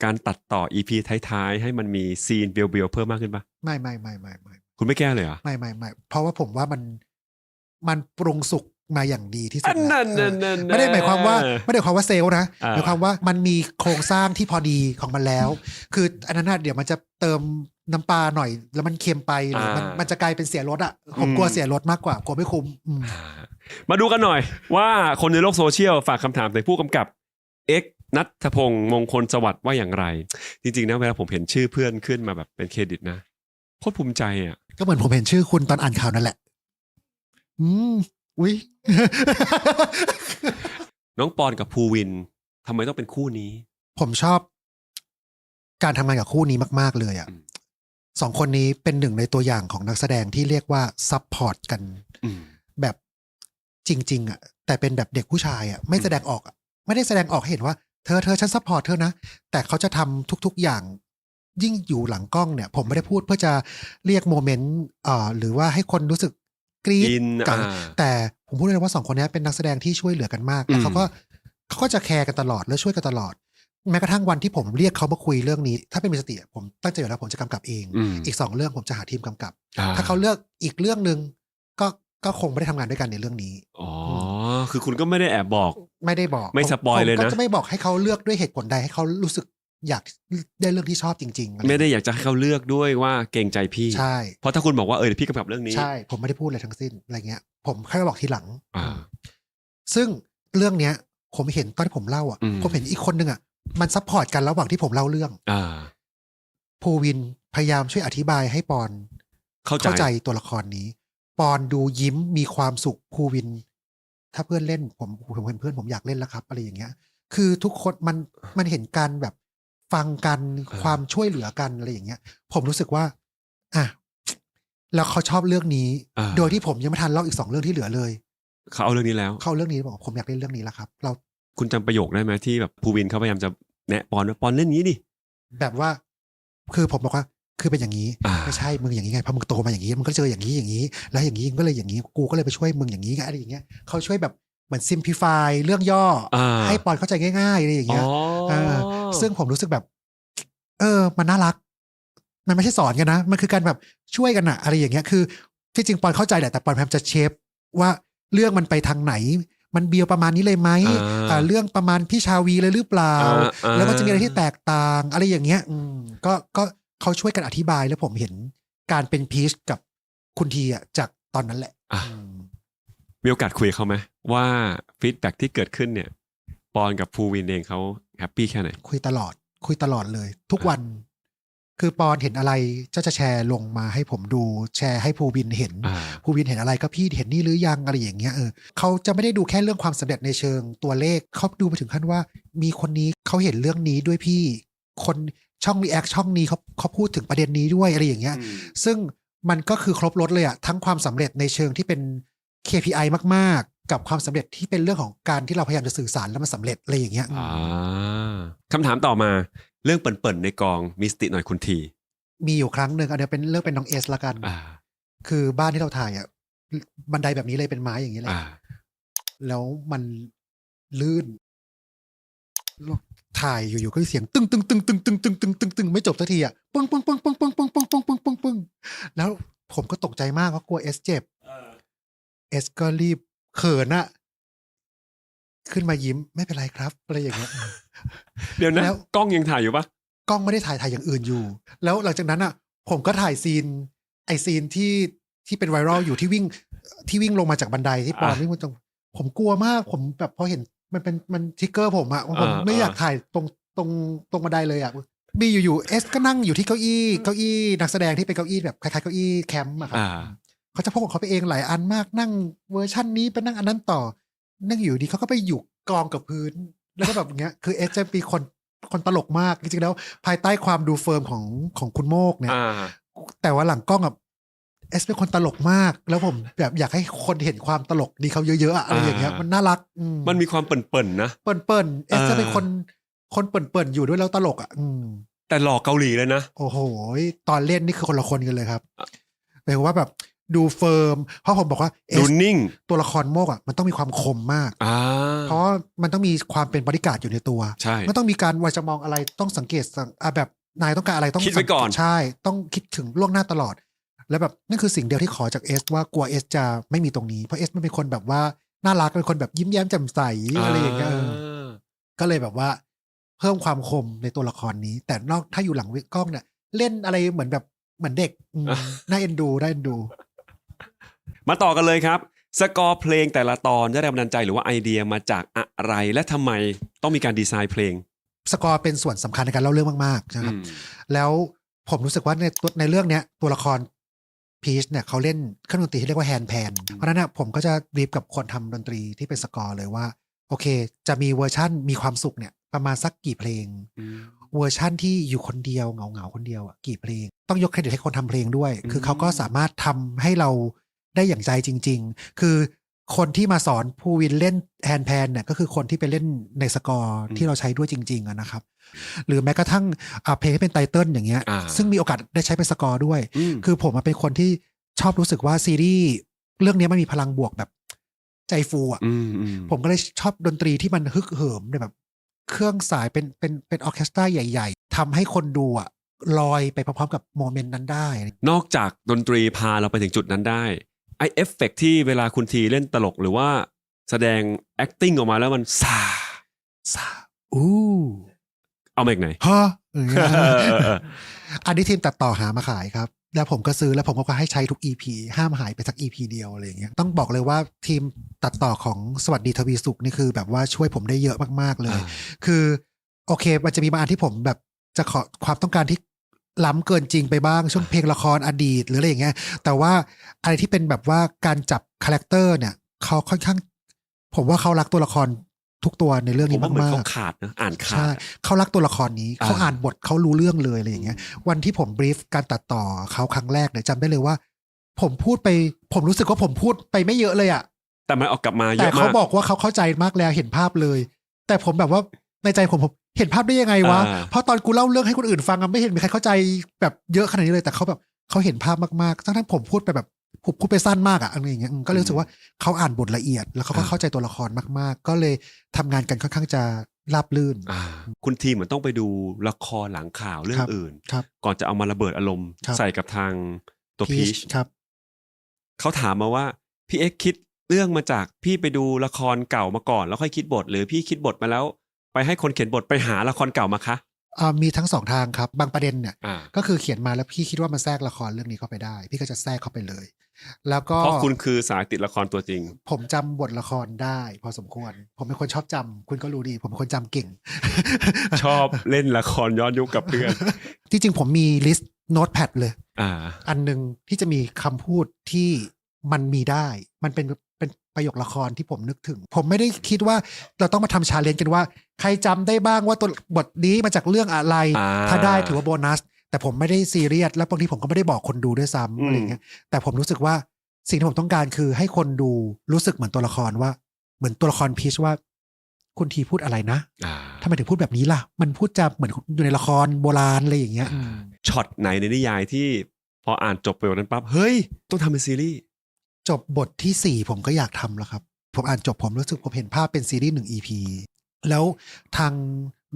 การตัดต่อ EP ท้ายๆให้มันมีซีนเบียวๆเพิ่มมากขึ้นปะไม่คุณไม่แก้เลยเหรอไม่เพราะว่าผมว่ามันปรุงสุกมาอย่างดีที่สุดแล้วไม่ได้หมายความว่าเซลล์นะหมายความว่ามันมีโครงสร้างที่พอดีของมันแล้วคืออันนั้นเดี๋ยวมันจะเติมน้ำปลาหน่อยแล้วมันเค็มไปหรือมันจะกลายเป็นเสียรสอ่ะผมกลัวเสียรสมากกว่ากลัวไม่คุ้มมาดูกันหน่อยว่าคนในโลกโซเชียลฝากคำถามถึงผู้กำกับเอ็กณัฐพงษ์มงคลสวัสดิ์ว่าอย่างไรจริงๆนะเวลาผมเห็นชื่อเพื่อนขึ้นมาแบบเป็นเครดิตนะโคตรภูมิใจอ่ะก็เหมือนผมเห็นชื่อคุณตอนอ่านข่าวนั่นแหละอุ๊ย น้องปอนกับภูวินทำไมต้องเป็นคู่นี้ผมชอบการทำงานกับคู่นี้มากๆเลยอ่ะสองคนนี้เป็นหนึ่งในตัวอย่างของนักแสดงที่เรียกว่าซัพพอร์ตกันแบบจริงๆอ่ะแต่เป็นแบบเด็กผู้ชายอ่ะไม่แสดงออกไม่ได้แสดงออกให้เห็นว่าเธอฉันซัพพอร์ตเธอนะแต่เขาจะทำทุกๆอย่างยิ่งอยู่หลังกล้องเนี่ยผมไม่ได้พูดเพื่อจะเรียกโมเมนต์หรือว่าให้คนรู้สึกกรี๊ดกันแต่ผมพูดเลยว่าสองคนนี้เป็นนักแสดงที่ช่วยเหลือกันมากแล้วเขาก็จะแคร์กันตลอดและช่วยกันตลอดแม้กระทั่งวันที่ผมเรียกเขามาคุยเรื่องนี้ถ้าเป็นมีสติผมตั้งใจอยู่แล้วผมจะกำกับเองอีก2เรื่องผมจะหาทีมกำกับถ้าเขาเลือกอีกเรื่องนึงก็คงไม่ได้ทำงานด้วยกันในเรื่องนี้คือคุณก็ไม่ได้แอบบอกไม่ได้บอกไม่สปอยเลยนะก็จะไม่บอกให้เขาเลือกด้วยเหตุผลใดให้เขารู้สึกอยากได้เรื่องที่ชอบจริงๆไม่ได้อยากจะให้เขาเลือกด้วยว่าเกรงใจพี่ใช่เพราะถ้าคุณบอกว่าพี่กำกับเรื่องนี้ใช่ผมไม่ได้พูดอะไรทั้งสิ้นอะไรเงี้ยผมแค่บอกทีหลังซึ่งเรื่องเนี้ยผมเห็นตอนที่ผมเล่าผมเห็นอีกคนนึงมันซัพพอร์ตกันระหว่างที่ผมเล่าเรื่องภูวินพยายามช่วยอธิบายให้ปอนเข้าใจตัวละครนี้ปอนดูยิ้มมีความสุขภูวินถ้าเพื่อนเล่นผมเป็นเพื่อนผมอยากเล่นแล้วครับอะไรอย่างเงี้ยคือทุกคนมันเห็นการแบบฟังกันความช่วยเหลือกันอะไรอย่างเงี้ยผมรู้สึกว่าแล้วเขาชอบเรื่องนี้โดยที่ผมยังไม่ทันเล่าอีก2เรื่องที่เหลือเลยเขาเอาเรื่องนี้แล้วเขาเรื่องนี้บอกผมอยากเล่นเรื่องนี้แล้วครับคุณจำประโยคได้ไหมที่แบบภูวินเขาพยายามจะแนะปอนเล่นนี้ดิแบบว่าคือผมบอกว่าคือเป็นอย่างนี้ไม่ใช่มึงอย่างนี้ไงพอมึงโตมาอย่างนี้มึงก็เจออย่างนี้แล้วอย่างนี้มึงก็เลยอย่างนี้กูก็เลยไปช่วยมึงอย่างนี้ไงอะไรอย่างเงี้ยเขาช่วยแบบเหมือน simplify เรื่องย่อให้ปอนเข้าใจง่ายๆอะไรอย่างเงี้ยซึ่งผมรู้สึกแบบมันน่ารักมันไม่ใช่สอนกันนะมันคือการแบบช่วยกันอะอะไรอย่างเงี้ยคือที่จริงปอนเข้าใจแหละแต่ปอนพยายามจะเชฟว่าเรื่องมันไปทางไหนมันเบียวประมาณนี้เลยไหมเรื่องประมาณพี่ชาวีเลยหรือเปล่าแล้วมันจะมีอะไรที่แตกต่างอะไรอย่างเงี้ยก็เขาช่วยกันอธิบายแล้วผมเห็นการเป็นพีชกับคุณทีจากตอนนั้นแหละมีโอกาสคุยเขาไหมว่าฟีดแบ็กที่เกิดขึ้นเนี่ยปอนกับภูวินเองเขาแฮปปี้แค่ไหนคุยตลอด คุยตลอดเลยทุกวันคือปอนเห็นอะไรจะแชร์ลงมาให้ผมดูแชร์ให้ภูวินเห็นภูวินเห็นอะไรก็พี่เห็นนี่หรือยังอะไรอย่างเงี้ยเขาจะไม่ได้ดูแค่เรื่องความสำเร็จในเชิงตัวเลขเขาดูไปถึงขั้นว่ามีคนนี้เขาเห็นเรื่องนี้ด้วยพี่คนช่องรีแอคช่องนี้เขาพูดถึงประเด็นนี้ด้วยอะไรอย่างเงี้ยซึ่งมันก็คือครบรถเลยอะทั้งความสำเร็จในเชิงที่เป็น KPI มากๆกับความสำเร็จที่เป็นเรื่องของการที่เราพยายามจะสื่อสารแล้วมันสำเร็จอะไรอย่างเงี้ยคำถามต่อมาเรื่องเปิ่นๆในกองมีสติหน่อยคุณทีมีอยู่ครั้งหนึ่งอันนี้เป็นเรื่องเป็นน้องเอสละกันคือบ้านที่เราถ่ายอ่ะบันไดแบบนี้เลยเป็นไม้อย่างนี้เลยแล้วมันลื่นถ่ายอยู่ๆก็เสียงตึ้งตึ้งตึ้งตึ้งตึ้งตึ้งตึ้งตึ้งตึ้งไม่จบสักทีอ่ะปึ้งปึ้งปึ้งปึ้งปึ้งปึ้งปึ้งปึ้งปึ้งปึ้งปึ้งแล้วผมก็ตกใจมากเพราะกลัวเอสเจ็บเอสก็รีบเขินอะขึ้นมายิ้มไม่เป็นไรครับอะไรอย่างเงี้ยเดี๋ยวนะกล้องยังถ่ายอยู่ปะกล้องไม่ได้ถ่ายอย่างอื่นอยู่แล้วหลังจากนั้นอ่ะผมก็ถ่ายซีนที่เป็นไวรัลอยู่ที่วิ่งลงมาจากบันไดที่ปอนวิ่งมาตรงผมกลัวมากผมแบบพอเห็นมันทริกเกอร์ผมอ่ะผมไม่อยากถ่ายตรงบันไดเลยอ่ะมีอยู่เอสก็นั่งอยู่ที่เก้าอี้นักแสดงที่เป็นเก้าอี้แบบคล้ายๆเก้าอี้แคมป์อะครับเขาจะพกของเขาไปเองหลายอันมากนั่งเวอร์ชั่นนี้ไปนั่งอันนั้นต่อนั่งอยู่ดีเขาก็ไปอยู่กองกับพื้นแล้วก็แบบเงี้ยคือเอสจะมีคนตลกมากจริงๆแล้วภายใต้ความดูเฟิร์มของคุณโมกเนี่ยแต่ว่าหลังกล้องเอสเป็นคนตลกมากแล้วผมแบบอยากให้คนเห็นความตลกดีเขาเยอะๆอะไรอย่างเงี้ยมันน่ารักมันมีความเปิ่นๆนะเปิ่นเอสจะเป็นคนเปิ่นๆอยู่ด้วยแล้วตลกแต่หล่อเกาหลีเลยนะโอ้โหตอนเล่นนี่คือคนละคนกันเลยครับหมายความว่าแบบดูเฟิร์มเพราะผมบอกว่าดูนิ่งตัวละครโมกมันต้องมีความคมมากเพราะมันต้องมีความเป็นบริการอยู่ในตัวมันต้องมีการว่าจะมองอะไรต้องสังเกตแบบนายต้องการอะไรต้องคิดไว้ก่อนใช่ต้องคิดถึงล่วงหน้าตลอดแล้วแบบนั่นคือสิ่งเดียวที่ขอจากเอสว่ากลัวเอสจะไม่มีตรงนี้เพราะเอสมันเป็นคนแบบว่าน่ารักเป็นคนแบบยิ้มแย้มแจ่มใสอะไรอย่างเงี้ยก็เลยแบบว่าเพิ่มความคมในตัวละครนี้แต่นอกถ้าอยู่หลังกล้องเนี่ยเล่นอะไรเหมือนเด็กน่าเอ็นดูมาต่อกันเลยครับสกอร์เพลงแต่ละตอนได้แรงบันดาลใจหรือว่าไอเดียมาจากอะไรและทำไมต้องมีการดีไซน์เพลงสกอร์เป็นส่วนสำคัญในการเล่าเรื่องมากๆนะครับแล้วผมรู้สึกว่าในเรื่องนี้ตัวละครพีชเนี่ยเขาเล่นเครื่องดนตรีที่เรียกว่าแฮนด์แพนเพราะนั้นผมก็จะรีบกับคนทำดนตรีที่เป็นสกอร์เลยว่าโอเคจะมีเวอร์ชั่นมีความสุขเนี่ยประมาณสักกี่เพลงเวอร์ชั่นที่อยู่คนเดียวเหงาคนเดียวกี่เพลงต้องยกเครดิตให้คนทำเพลงด้วยคือเขาก็สามารถทำให้เราได้อย่างใจจริงๆคือคนที่มาสอนภูวินเล่นแฮนด์แพนเนี่ยก็คือคนที่ไปเล่นในสกอร์ที่เราใช้ด้วยจริงๆนะครับหรือแม้กระทั่งเพลงที่เป็นไตเติ้ลอย่างเงี้ยซึ่งมีโอกาสได้ใช้เป็นสกอร์ด้วยคือผมเป็นคนที่ชอบรู้สึกว่าซีรีส์เรื่องนี้มันมีพลังบวกแบบใจฟูอ่ะผมก็เลยชอบดนตรีที่มันฮึกเหิมแบบเครื่องสายเป็นออร์เคสตราใหญ่ๆทำให้คนดูอ่ะลอยไปพร้อมๆกับโมเมนต์นั้นได้นอกจากดนตรีพาเราไปถึงจุดนั้นได้ไอเอฟเฟกที่เวลาคุณทีเล่นตลกหรือว่าแสดง acting ออกมาแล้วมันซาเอามาจากไหนฮะอันนี้ทีมตัดต่อหามาขายครับแล้วผมก็ซื้อแล้วผมก็ให้ใช้ทุก EP ห้ามหายไปสัก EP เดียวอะไรอย่างเงี้ยต้องบอกเลยว่าทีมตัดต่อของสวัสดีทวีสุขนี่คือแบบว่าช่วยผมได้เยอะมากๆเลยคือโอเคมันจะมีบางอันที่ผมแบบจะขอความต้องการที่ล้ำเกินจริงไปบ้างช่วงเพลงละครอดีตหรืออะไรอย่างเงี้ยแต่ว่าอะไรที่เป็นแบบว่าการจับคาแรคเตอร์เนี่ยเขาค่อนข้างผมว่าเขารักตัวละครทุกตัวในเรื่องนี้มากๆเขาขาดนะอ่านขาดใช่เขารักตัวละครนี้เขาอ่านบทเขารู้เรื่องเลยอะไรอย่างเงี้ยวันที่ผมบรีฟการตัดต่อเขาครั้งแรกเนี่ยจำได้เลยว่าผมรู้สึกว่าผมพูดไปไม่เยอะเลยอะแต่มันออกกลับมาเยอะมากแต่เขาบอกว่าเขาเข้าใจมากแล้วเห็นภาพเลยแต่ผมแบบว่าในใจผมเห็นภาพได้ยังไงวะเพราะตอนกูเล่าเรื่องให้คนอื่นฟังไม่เห็นมีใครเข้าใจแบบเยอะขนาดนี้เลยแต่เขาแบบเขาเห็นภาพมากๆทั้งผมพูดไปแบบผมพูดไปสั้นมากอะไรอย่างเงี้ยก็เลยรู้สึกว่าเขาอ่านบทละเอียดแล้วเขาก็เข้าใจตัวละครมากๆก็เลยทำงานกันค่อนข้างจะราบรื่นคุณทีมเหมือนต้องไปดูละครหลังข่าวเรื่องอื่นก่อนจะเอามาระเบิดอารมณ์ใส่กับทางตัวพีชเขาถามมาว่าพี่เอ็กคิดเรื่องมาจากพี่ไปดูละครเก่ามาก่อนแล้วค่อยคิดบทหรือพี่คิดบทมาแล้วไปให้คนเขียนบทไปหาละครเก่ามาคะ มีทั้งสองทางครับบางประเด็นเนี่ยก็คือเขียนมาแล้วพี่คิดว่ามันแทรกละครเรื่องนี้เข้าไปได้พี่ก็จะแทรกเข้าไปเลยแล้วก็เพราะคุณคือสายติดละครตัวจริงผมจำบทละครได้พอสมควรผมเป็นคนชอบจำคุณก็รู้ดีผมเป็นคนจำเก่ง ชอบเล่นละครย้อนยุคกับเพื่อนจริงๆผมมีลิสต์โน้ตแพดเลยอันนึงที่จะมีคำพูดที่มันมีได้มันเป็นประโยคละครที่ผมนึกถึงผมไม่ได้คิดว่าเราต้องมาทำชาเลนจ์กันว่าใครจำได้บ้างว่าตัวบทนี้มาจากเรื่องอะไรถ้าได้ถือว่าโบนัสแต่ผมไม่ได้ซีเรียสและบางทีผมก็ไม่ได้บอกคนดูด้วยซ้ำอะไรเงี้ยแต่ผมรู้สึกว่าสิ่งที่ผมต้องการคือให้คนดูรู้สึกเหมือนตัวละครว่าเหมือนตัวละครพีชว่าคุณทีพูดอะไรนะทำไมถึงพูดแบบนี้ล่ะมันพูดจะเหมือนอยู่ในละครโบราณอะไรอย่างเงี้ยช็อตไหนในนิยายที่พออ่านจบไปวันนั้นปั๊บเฮ้ยต้องทำเป็นซีรีส์จบบทที่4ผมก็อยากทำแล้วครับผมอ่านจบผมรู้สึกผมเห็นภาพเป็นซีรีส์1 EP แล้วทาง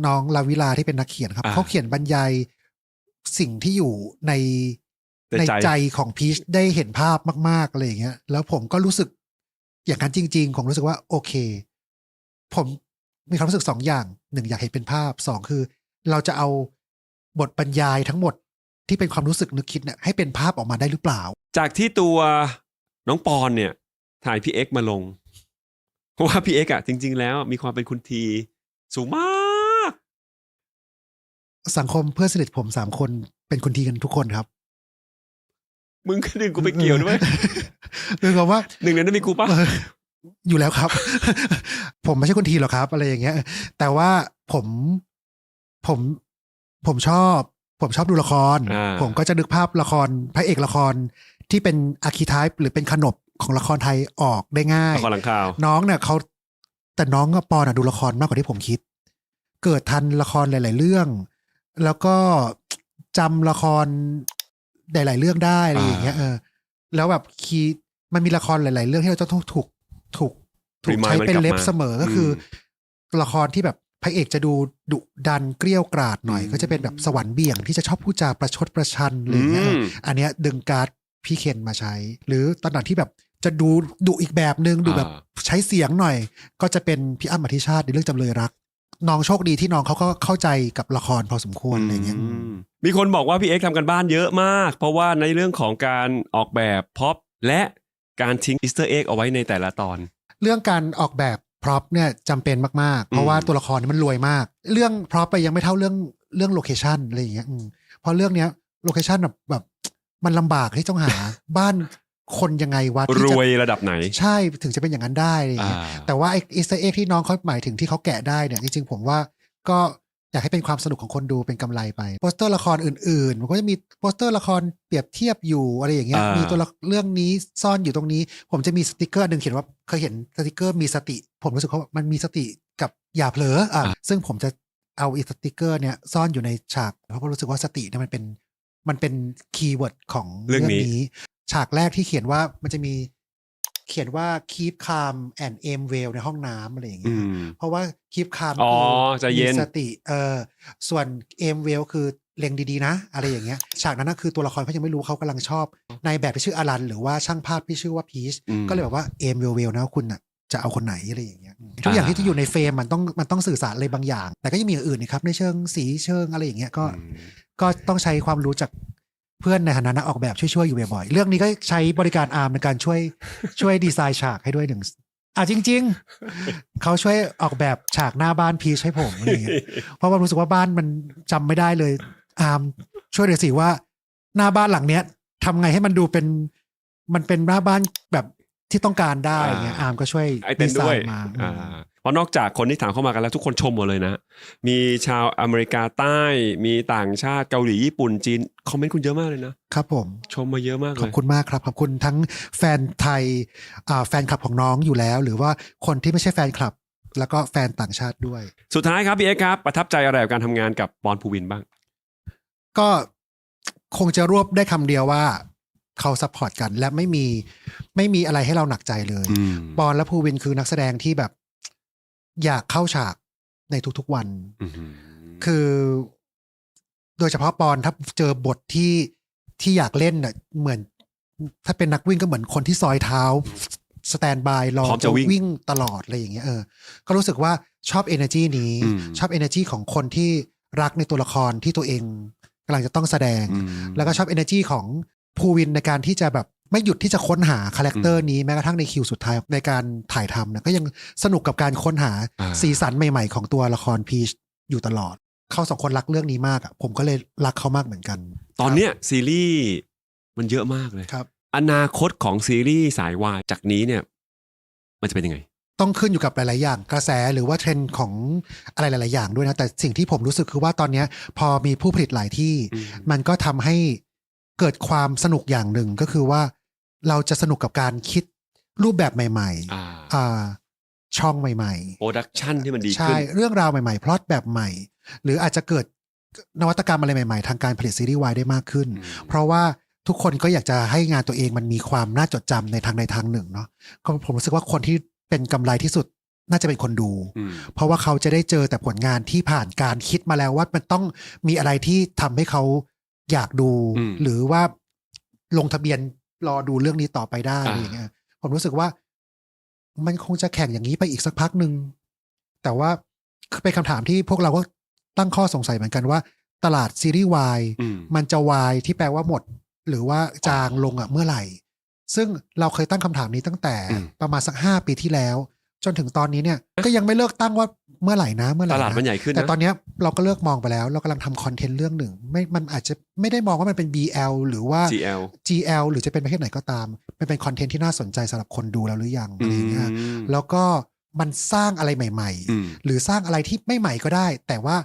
น้องลาวิลาที่เป็นนักเขียนครับเขาเขียนบรรยายสิ่งที่อยู่ในใจของพีชได้เห็นภาพมากๆอะไรอย่างเงี้ยแล้วผมก็รู้สึกอย่างนั้นจริงๆผมรู้สึกว่าโอเคผมมีความรู้สึก2อย่าง1อยากเห็นเป็นภาพ2คือเราจะเอาบทบรรยายทั้งหมดที่เป็นความรู้สึกนึกคิดเนี่ยให้เป็นภาพออกมาได้หรือเปล่าจากที่ตัวน้องปอนเนี่ยถ่ายพี่เอ็กมาลงเพราะว่าพี่เอ็กอะจริงๆแล้วมีความเป็นคุณทีสูงมากสังคมเพื่อนสนิทผม3คนเป็นคุณทีกันทุกคนครับมึงก็ดึงกูไปเกี่ยวด้วยคือว่าหนึ่งในนั้นมีกูปะอยู่แล้วครับ ผมไม่ใช่คุณทีหรอกครับอะไรอย่างเงี้ยแต่ว่าผมชอบดูละครผมก็จะนึกภาพละครพระเอกละครที่เป็นอาร์คีไทป์หรือเป็นขนบของละครไทยออกได้ง่ายละครหลังข่าวน้องเนี่ยแต่น้องกับปอนดูละครมากกว่าที่ผมคิดเกิดทันละครหลายๆเรื่องแล้วก็จำละครหลายๆเรื่องได้อะไรอย่างเงี้ยแล้วแบบมันมีละครหลายๆเรื่องที่เราจะต้องถูกใช้เป็นเล็บเสมอก็คือละครที่แบบพระเอกจะดูดุดันเกรี้ยวกราดหน่อยก็จะเป็นแบบสวรรค์เบี่ยงที่จะชอบพูดจาประชดประชันอะไรอย่างเงี้ยอันเนี้ยดึงการ์ดพี่เคนมาใช้หรือตอนนั้นที่แบบจะดูดุอีกแบบนึงดูแบบใช้เสียงหน่อยก็จะเป็นพี่อ้ำอธิชาติในเรื่องจำเลยรักน้องโชคดีที่น้องเขาก็เข้าใจกับละครพอสมควรอะไรเงี้ยมีคนบอกว่าพี่เอ็กซ์ทำกันบ้านเยอะมากเพราะว่าในเรื่องของการออกแบบพ็อปและการทิ้งอีสเตอร์เอ็กซ์เอาไว้ในแต่ละตอนเรื่องการออกแบบพร็อพเนี่ยจำเป็นมากๆเพราะว่าตัวละครมันรวยมากเรื่องพร็อพไปยังไม่เท่าเรื่องโลเคชันอะไรอย่างเงี้ยเพราะเรื่องเนี้ยโลเคชันแบบมันลำบากที่ต้องหา บ้านคนยังไงวะรวยระดับไหนใช่ถึงจะเป็นอย่างนั้นได้อะไรอย่างเงี้ยแต่ว่าไอ้อีสเตอร์เอ็กที่น้องเขาหมายถึงที่เขาแกะได้เนี่ยจริงๆผมว่าก็อยากให้เป็นความสนุกของคนดูเป็นกำไรไปโปสเตอร์ละครอื่นๆมันก็จะมีโปสเตอร์ละครเปรียบเทียบอยู่อะไรอย่างเงี้ยมีตัวเรื่องนี้ซ่อนอยู่ตรงนี้ผมจะมีสติกเกอร์นึงเขียนว่าเคยเห็นสติกเกอร์มีสติผมรู้สึกว่ามันมีสติกับอย่าเผลอซึ่งผมจะเอาอีสติกเกอร์เนี่ยซ่อนอยู่ในฉากเพราะรู้สึกว่าสติเนี่ยมันเป็นคีย์เวิร์ดของเรื่องนี้ฉากแรกที่เขียนว่ามันจะมีเขียนว่า keep calm and aim well ในห้องน้ำอะไรอย่างเงี้ยเพราะว่า keep calm คือมีสติส่วน aim well คือเล็งดีๆนะอะไรอย่างเงี้ยฉากนั้นนะคือตัวละครเขายังไม่รู้เขากำลังชอบนายแบบที่ชื่ออลันหรือว่าช่างภาพที่ชื่อว่าพีชก็เลยแบบว่า aim well นะคุณน่ะจะเอาคนไหนอะไรอย่างเงี้ยทุกอย่างที่จะอยู่ในเฟรมมันต้องสื่อสารอะไรบางอย่างแต่ก็ยังมีอย่างอื่นนะครับในเชิงสีเชิงอะไรอย่างเงี้ยก็ต้องใช้ความรู้จากเพื่อนในฐานะนักออกแบบช่วยๆอยู่บ่อยๆเรื่องนี้ก็ใช้บริการอาร์มในการช่วยดีไซน์ฉากให้ด้วยจริงๆเขาช่วยออกแบบฉากหน้าบ้านพีชให้ผมอะไรอย่างเงี้ยเพราะว่ารู้สึกว่าบ้านมันจำไม่ได้เลยอาร์มช่วยหน่อยสิว่าหน้าบ้านหลังเนี้ยทำไงให้มันดูมันเป็นหน้าบ้านแบบที่ต้องการได้เงี้ยอาร์มก็ช่วยดีไซน์มาเพราะนอกจากคนที่ถามเข้ามากันแล้วทุกคนชมหมดเลยนะมีชาวอเมริกาใต้มีต่างชาติเกาหลีญี่ปุ่นจีนคอมเมนต์คุณเยอะมากเลยนะครับผมชมมาเยอะมากเลยขอบคุณมากครับขอบคุณทั้งแฟนไทยแฟนคลับของน้องอยู่แล้วหรือว่าคนที่ไม่ใช่แฟนคลับแล้วก็แฟนต่างชาติด้วยสุดท้ายครับพี่เอ็กซ์ครับประทับใจอะไรกับการทำงานกับปอนภูวินบ้างก็คงจะรวบได้คำเดียวว่าเขาซัพพอร์ตกันและไม่มีอะไรให้เราหนักใจเลยปอนและภูวินคือนักแสดงที่แบบอยากเข้าฉากในทุกๆวันคือโดยเฉพาะปอนถ้าเจอบทที่อยากเล่นน่ะเหมือนถ้าเป็นนักวิ่งก็เหมือนคนที่ซอยเท้าสแตนบายรอจะวิ่งตลอดอะไรอย่างเงี้ยก็รู้สึกว่าชอบ energy นี้ชอบ energy ของคนที่ รักในตัวละครที่ตัวเองกำลังจะต้องแสดงแล้วก็ชอบ energy ของภูวินในการที่จะแบบไม่หยุดที่จะค้นหาคาแรคเตอร์นี้แม้กระทั่งในคิวสุดท้ายในการถ่ายทำนะก็ยังสนุกกับการค้นหาสีสันใหม่ๆของตัวละครพีชอยู่ตลอดเขาสองคนรักเรื่องนี้มากอ่ะผมก็เลยรักเขามากเหมือนกันตอนเนี้ยซีรีส์มันเยอะมากเลยครับอนาคตของซีรีส์สายวายจากนี้เนี่ยมันจะเป็นยังไงต้องขึ้นอยู่กับหลายๆอย่างกระแสหรือว่าเทรนด์ของอะไรหลายๆอย่างด้วยนะแต่สิ่งที่ผมรู้สึกคือว่าตอนนี้พอมีผู้ผลิตหลายที่มันก็ทำให้เกิดความสนุกอย่างหนึ่งก็คือว่าเราจะสนุกกับการคิดรูปแบบใหม่ๆช่องใหม่ๆโปรดักชันที่มันดีขึ้นใช่เรื่องราวใหม่ๆพล็อตแบบใหม่หรืออาจจะเกิดนวัตกรรมอะไรใหม่ๆทางการผลิตซีรีส์วายได้มากขึ้นเพราะว่าทุกคนก็อยากจะให้งานตัวเองมันมีความน่าจดจำในทางใดทางหนึ่งเนาะก็ผมรู้สึกว่าคนที่เป็นกำไรที่สุดน่าจะเป็นคนดูเพราะว่าเขาจะได้เจอแต่ผลงานที่ผ่านการคิดมาแล้วว่ามันต้องมีอะไรที่ทำให้เขาอยากดูหรือว่าลงทะเบียนรอดูเรื่องนี้ต่อไปได้อย่างเงี้ยผมรู้สึกว่ามันคงจะแข่งอย่างนี้ไปอีกสักพักหนึ่งแต่ว่าเป็นคำถามที่พวกเราก็ตั้งข้อสงสัยเหมือนกันว่าตลาดซีรีส์วายมันจะวายที่แปลว่าหมดหรือว่าจางลงเมื่อไหร่ซึ่งเราเคยตั้งคำถามนี้ตั้งแต่ประมาณสัก5 ปีที่แล้วจนถึงตอนนี้เนี่ยก็ยังไม่เลิกตั้งว่าเมื่อไหร่นะตลาดมันใหญ่ขึ้นแต่ตอนนี้เราก็เลิกมองไปแล้วเรากำลังทำคอนเทนต์เรื่องหนึ่งมันอาจจะไม่ได้มองว่ามันเป็น BL หรือว่า GL หรือจะเป็นประเภทไหนก็ตามมันเป็นคอนเทนต์ที่น่าสนใจสำหรับคนดูแล้วหรือยังอะไรอย่างเงี้ยแล้วก็มันสร้างอะไรใหม่ๆหรือสร้างอะไรที่ไม่ใหม่ก็ได้แต่ว่า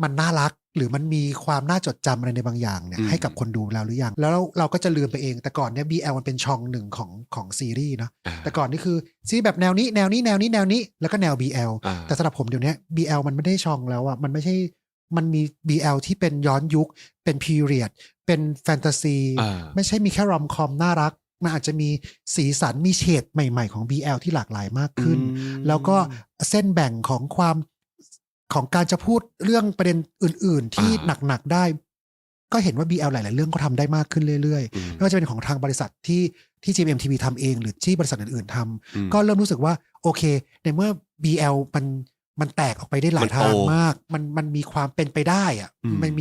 มันน่ารักหรือมันมีความน่าจดจำอะไรในบางอย่างเนี่ยให้กับคนดูแล้วหรือยังแล้วเราก็จะลืมไปเองแต่ก่อนเนี่ย BL มันเป็นช่องหนึ่งของซีรีส์นะแต่ก่อนนี่คือซีรีส์แบบแนวนี้แล้วก็แนว BL แต่สำหรับผมเดี๋ยวนี้ BL มันไม่ได้ช่องแล้วอ่ะมันไม่ใช่มันมี BL ที่เป็นย้อนยุคเป็น period เป็นแฟนตาซีไม่ใช่มีแค่รอมคอมน่ารักมันอาจจะมีสีสันมีเฉดใหม่ๆของ BL ที่หลากหลายมากขึ้นแล้วก็เส้นแบ่งของการจะพูดเรื่องประเด็นอื่นๆที่หนักๆได้ก็เห็นว่า BL หลายๆเรื่องก็ทำได้มากขึ้นเรื่อยๆไม่ว่าจะเป็นของทางบริษัทที่ GMMTV ทำเองหรือที่บริษัทอื่นๆทำก็เริ่มรู้สึกว่าโอเคในเมื่อ BL มันแตกออกไปได้หลายทางมากมันมีความเป็นไปได้อะมัน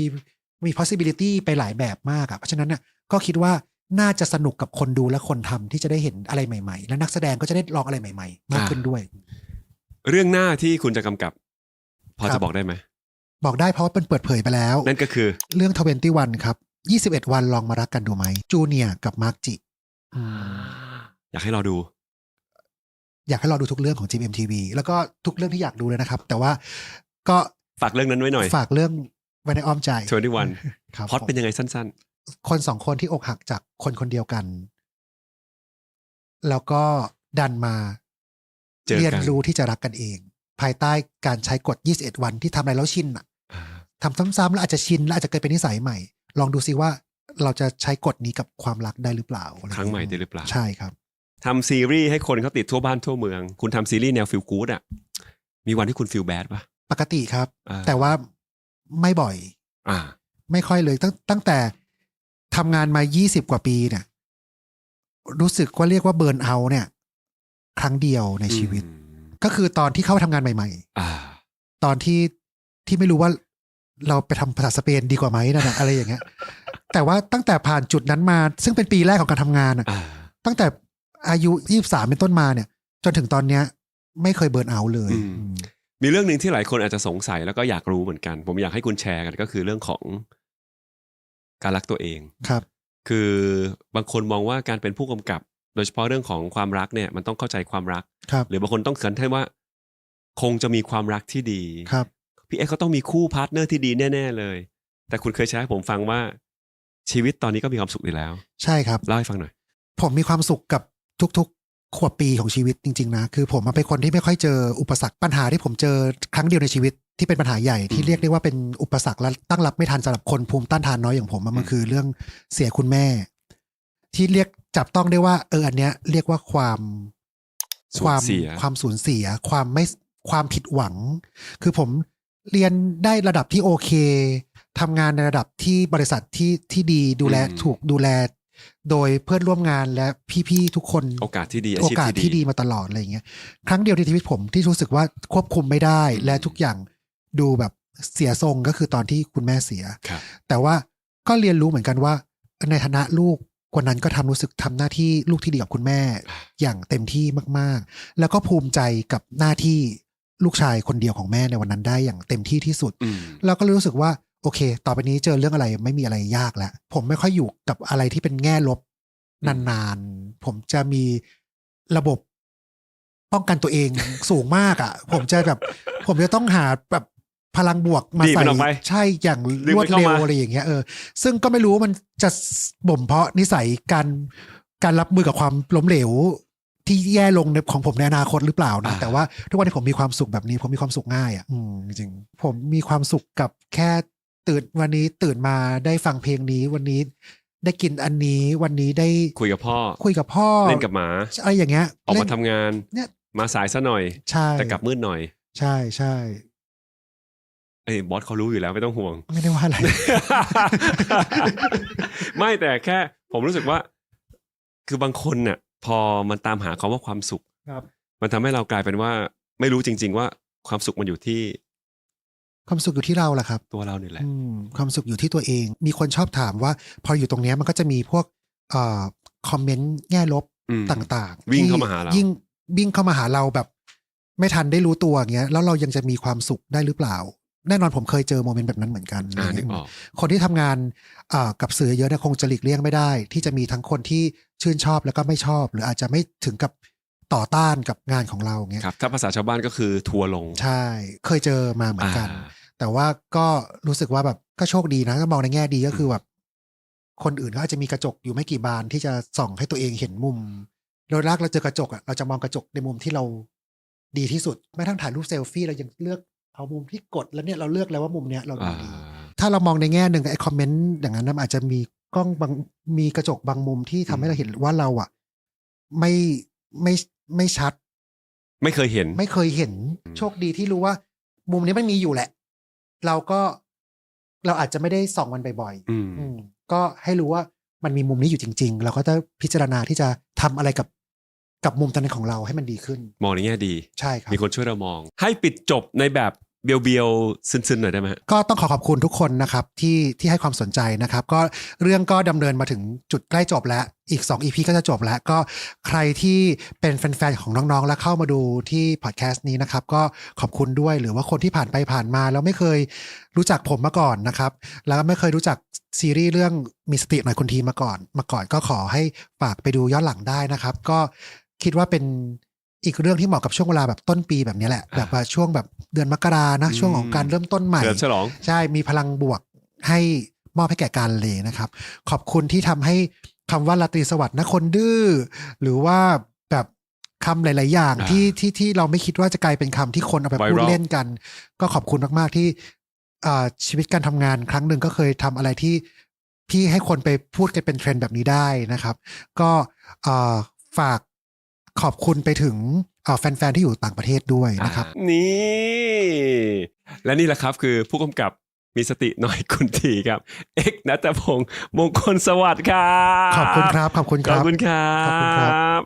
มี possibility ไปหลายแบบมากอะเพราะฉะนั้นน่ะก็คิดว่าน่าจะสนุกกับคนดูและคนทำที่จะได้เห็นอะไรใหม่ๆและนักแสดงก็จะได้ลองอะไรใหม่ๆมากขึ้นด้วยเรื่องหน้าที่คุณจะกำกับพอจะบอกได้ไหมบอกได้เพราะว่าเป็นเปิดเผยไปแล้วนั่นก็คือเรื่อง21ครับ21วันลองมารักกันดูไหมจูเนียร์กับมาร์คจิอยากให้เราดูทุกเรื่องของ GMMTV แล้วก็ทุกเรื่องที่อยากดูเลยนะครับแต่ว่าก็ฝากเรื่องนั้นไว้หน่อยฝากเรื่องไว้ในอ้อมใจ21พล็อตเป็นยังไงสั้นๆคน2คนที่อกหักจากคนเดียวกันแล้วก็ดันมาเรียนรู้ที่จะรักกันเองภายใต้การใช้กฎ21วันที่ทำอะไรแล้วชินอ่ะทำซ้ำๆแล้วอาจจะชินแล้วอาจจะเกิดเป็นนิสัยใหม่ลองดูซิว่าเราจะใช้กฎนี้กับความรักได้หรือเปล่าครั้งใหม่ได้หรือเปล่าใช่ครับทำซีรีส์ให้คนเขาติดทั่วบ้านทั่วเมืองคุณทำซีรีส์แนวฟีลกู๊ดอ่ะมีวันที่คุณฟีลแบดป่ะปกติครับแต่ว่าไม่บ่อยไม่ค่อยเลยตั้งแต่ทำงานมา20 กว่าปีเนี่ยรู้สึกว่าเรียกว่าเบิร์นเอาท์เนี่ยครั้งเดียวในชีวิตก็คือตอนที่เข้าทำงานใหม่ๆตอนที่ไม่รู้ว่าเราไปทำภาษาสเปนดีกว่าไหมนั่นนะอะไรอย่างเงี้ยแต่ว่าตั้งแต่ผ่านจุดนั้นมาซึ่งเป็นปีแรกของการทำงานตั้งแต่อายุ23เป็นต้นมาเนี่ยจนถึงตอนเนี้ยไม่เคยเบิร์นเอาท์เลยมีเรื่องหนึ่งที่หลายคนอาจจะสงสัยแล้วก็อยากรู้เหมือนกันผมอยากให้คุณแชร์กันก็คือเรื่องของการรักตัวเองครับคือบางคนมองว่าการเป็นผู้กำกับโดยเฉพาะเรื่องของความรักเนี่ยมันต้องเข้าใจความรักหรือบางคนต้องสันนิษฐานว่าคงจะมีความรักที่ดีครับพี่เขาต้องมีคู่พาร์ทเนอร์ที่ดีแน่ๆเลยแต่คุณเคยแชร์ให้ผมฟังว่าชีวิตตอนนี้ก็มีความสุขดีแล้วใช่ครับเล่าให้ฟังหน่อยผมมีความสุขกับทุกๆขวบปีของชีวิตจริงๆนะคือผมเป็นคนที่ไม่ค่อยเจออุปสรรคปัญหาที่ผมเจอครั้งเดียวในชีวิตที่เป็นปัญหาใหญ่ที่เรียกได้ว่าเป็นอุปสรรคและตั้งรับไม่ทันสำหรับคนภูมิต้านทานน้อยอย่างผมมันคือเรื่องเสียคุณแม่ที่เรียกจับต้องได้ว่าอันเนี้ยเรียกว่าความสูญเสียความผิดหวังคือผมเรียนได้ระดับที่โอเคทำงานในระดับที่บริษัทที่ดีดูแลถูกดูแลโดยเพื่อนร่วมงานและพี่ๆทุกคนโอกาสที่ดีโอกาสที่ดีมาตลอดอะไรอย่างเงี้ยครั้งเดียวในชีวิตผมที่รู้สึกว่าควบคุมไม่ได้และทุกอย่างดูแบบ เสียทรงก็คือตอนที่คุณแม่เสียแต่ว่าก็เรียนรู้เหมือนกันว่าในฐานะลูกคนนั้นก็รู้สึกทำหน้าที่ลูกที่ดีกับคุณแม่อย่างเต็มที่มากๆแล้วก็ภูมิใจกับหน้าที่ลูกชายคนเดียวของแม่ในวันนั้นได้อย่างเต็มที่ที่สุดแล้วก็รู้สึกว่าโอเคต่อไปนี้เจอเรื่องอะไรไม่มีอะไรยากแล้วผมไม่ค่อยอยู่กับอะไรที่เป็นแง่ลบนานๆผมจะมีระบบป้องกันตัวเองสูงมากอ่ะผมจะต้องหาแบบพลังบวกมาใส่ใช่อย่างรวดเร็วอะไรอย่างเงี้ยซึ่งก็ไม่รู้ว่ามันจะบ่มเพาะนิสัยการรับมือกับความล้มเหลวที่แย่ลงของผมในอนาคตหรือเปล่านะแต่ว่าทุกวันนี้ผมมีความสุขแบบนี้ผมมีความสุขง่ายอ่ะจริงๆผมมีความสุขกับแค่วันนี้ตื่นมาได้ฟังเพลงนี้วันนี้ได้กินอันนี้วันนี้ได้คุยกับพ่อเล่นกับหมาอะไรอย่างเงี้ยออกมาทำงานเนี่ยมาสายซะหน่อยแต่กลับมืดหน่อยใช่ใช่บอสเขารู้อยู่แล้วไม่ต้องห่วงไม่ได้ว่าอะไร ไม่แต่แค่ผมรู้สึกว่าคือบางคนเนี่ยพอมันตามหาคำว่าความสุขมันทำให้เรากลายเป็นว่าไม่รู้จริงๆว่าความสุขมันอยู่ที่ความสุขอยู่ที่เราแหละครับตัวเราเนี่ยแหละความสุขอยู่ที่ตัวเองมีคนชอบถามว่าพออยู่ตรงนี้มันก็จะมีพวกคอมเมนต์แง่ลบต่างๆวิ่งเข้ามาหาเราวิ่งเข้ามาหาเราแบบไม่ทันได้รู้ตัวอย่างเงี้ยแล้วเรายังจะมีความสุขได้หรือเปล่าแน่นอนผมเคยเจอโมเมนต์แบบนั้นเหมือนกันคนที่ทำงานกับสื่อเยอะเนี่ยคงจะหลีกเลี่ยงไม่ได้ที่จะมีทั้งคนที่ชื่นชอบแล้วก็ไม่ชอบหรืออาจจะไม่ถึงกับต่อต้านกับงานของเราเงี้ยครับถ้าภาษาชาวบ้านก็คือทัวลงใช่เคยเจอมาเหมือนกันแต่ว่าก็รู้สึกว่าแบบก็โชคดีนะก็มองในแง่ดีก็คือแบบคนอื่นก็อาจจะมีกระจกอยู่ไม่กี่บานที่จะส่องให้ตัวเองเห็นมุมโดยเราเจอกระจกเราจะมองกระจกในมุมที่เราดีที่สุดแม้ทั้งถ่ายรูปเซลฟี่เรายังเลือกเอามุมที่กดแล้วเนี่ยเราเลือกแล้วว่ามุมเนี้ยเราดีถ้าเรามองในแง่หนึ่งไอ้คอมเมนต์อย่างนั้นอาจจะมีกล้องบางมีกระจกบางมุมที่ทำให้เราเห็นว่าเราอ่ะไม่ชัดไม่เคยเห็นโชคดีที่รู้ว่ามุมนี้มันมีอยู่แหละเราอาจจะไม่ได้ส่องมันบ่อยๆก็ให้รู้ว่ามันมีมุมนี้อยู่จริงๆเราก็จะพิจารณาที่จะทำอะไรกับมุมตรงนั้นของเราให้มันดีขึ้นมองในแง่ดีใช่ครับมีคนช่วยเรามองให้ปิดจบในแบบเบียวๆซึนๆหน่อยได้ไหมก็ต้องขอบคุณทุกคนนะครับที่ให้ความสนใจนะครับก็เรื่องก็ดำเนินมาถึงจุดใกล้จบแล้วอีก2 EP ก็จะจบแล้วก็ใครที่เป็นแฟนๆของน้องๆแล้วเข้ามาดูที่พอดแคสต์นี้นะครับก็ขอบคุณด้วยหรือว่าคนที่ผ่านไปผ่านมาแล้วไม่เคยรู้จักผมมาก่อนนะครับแล้วไม่เคยรู้จักซีรีส์เรื่องมีสติหน่อยคุณทีมาก่อนก็ขอให้ฝากไปดูย้อนหลังได้นะครับก็คิดว่าเป็นอีกเรื่องที่เหมาะกับช่วงเวลาแบบต้นปีแบบนี้แหละแบบว่าช่วงแบบเดือนมกรานะช่วงของการเริ่มต้นใหม่ฉลองใช่มีพลังบวกให้มอบให้แก่การเลยนะครับขอบคุณที่ทำให้คำว่าราตรีสวัสดิ์นะคนดื้อหรือว่าแบบคำหลายๆอย่างที่เราไม่คิดว่าจะกลายเป็นคำที่คนเอาไปพูดเล่นกันก็ขอบคุณมากๆที่ชีวิตการทำงานครั้งหนึ่งก็เคยทำอะไรที่ให้คนไปพูดกันเป็นเทรนด์แบบนี้ได้นะครับก็ฝากขอบคุณไปถึงแฟนๆที่อยู่ต่างประเทศด้วยนะครับนี่และนี่แหละครับคือผู้กำกับมีสติหน่อยคุณทีครับเอกณัฐพงษ์มงคลสวัสดิ์ครับขอบคุณครับขอบคุณครับ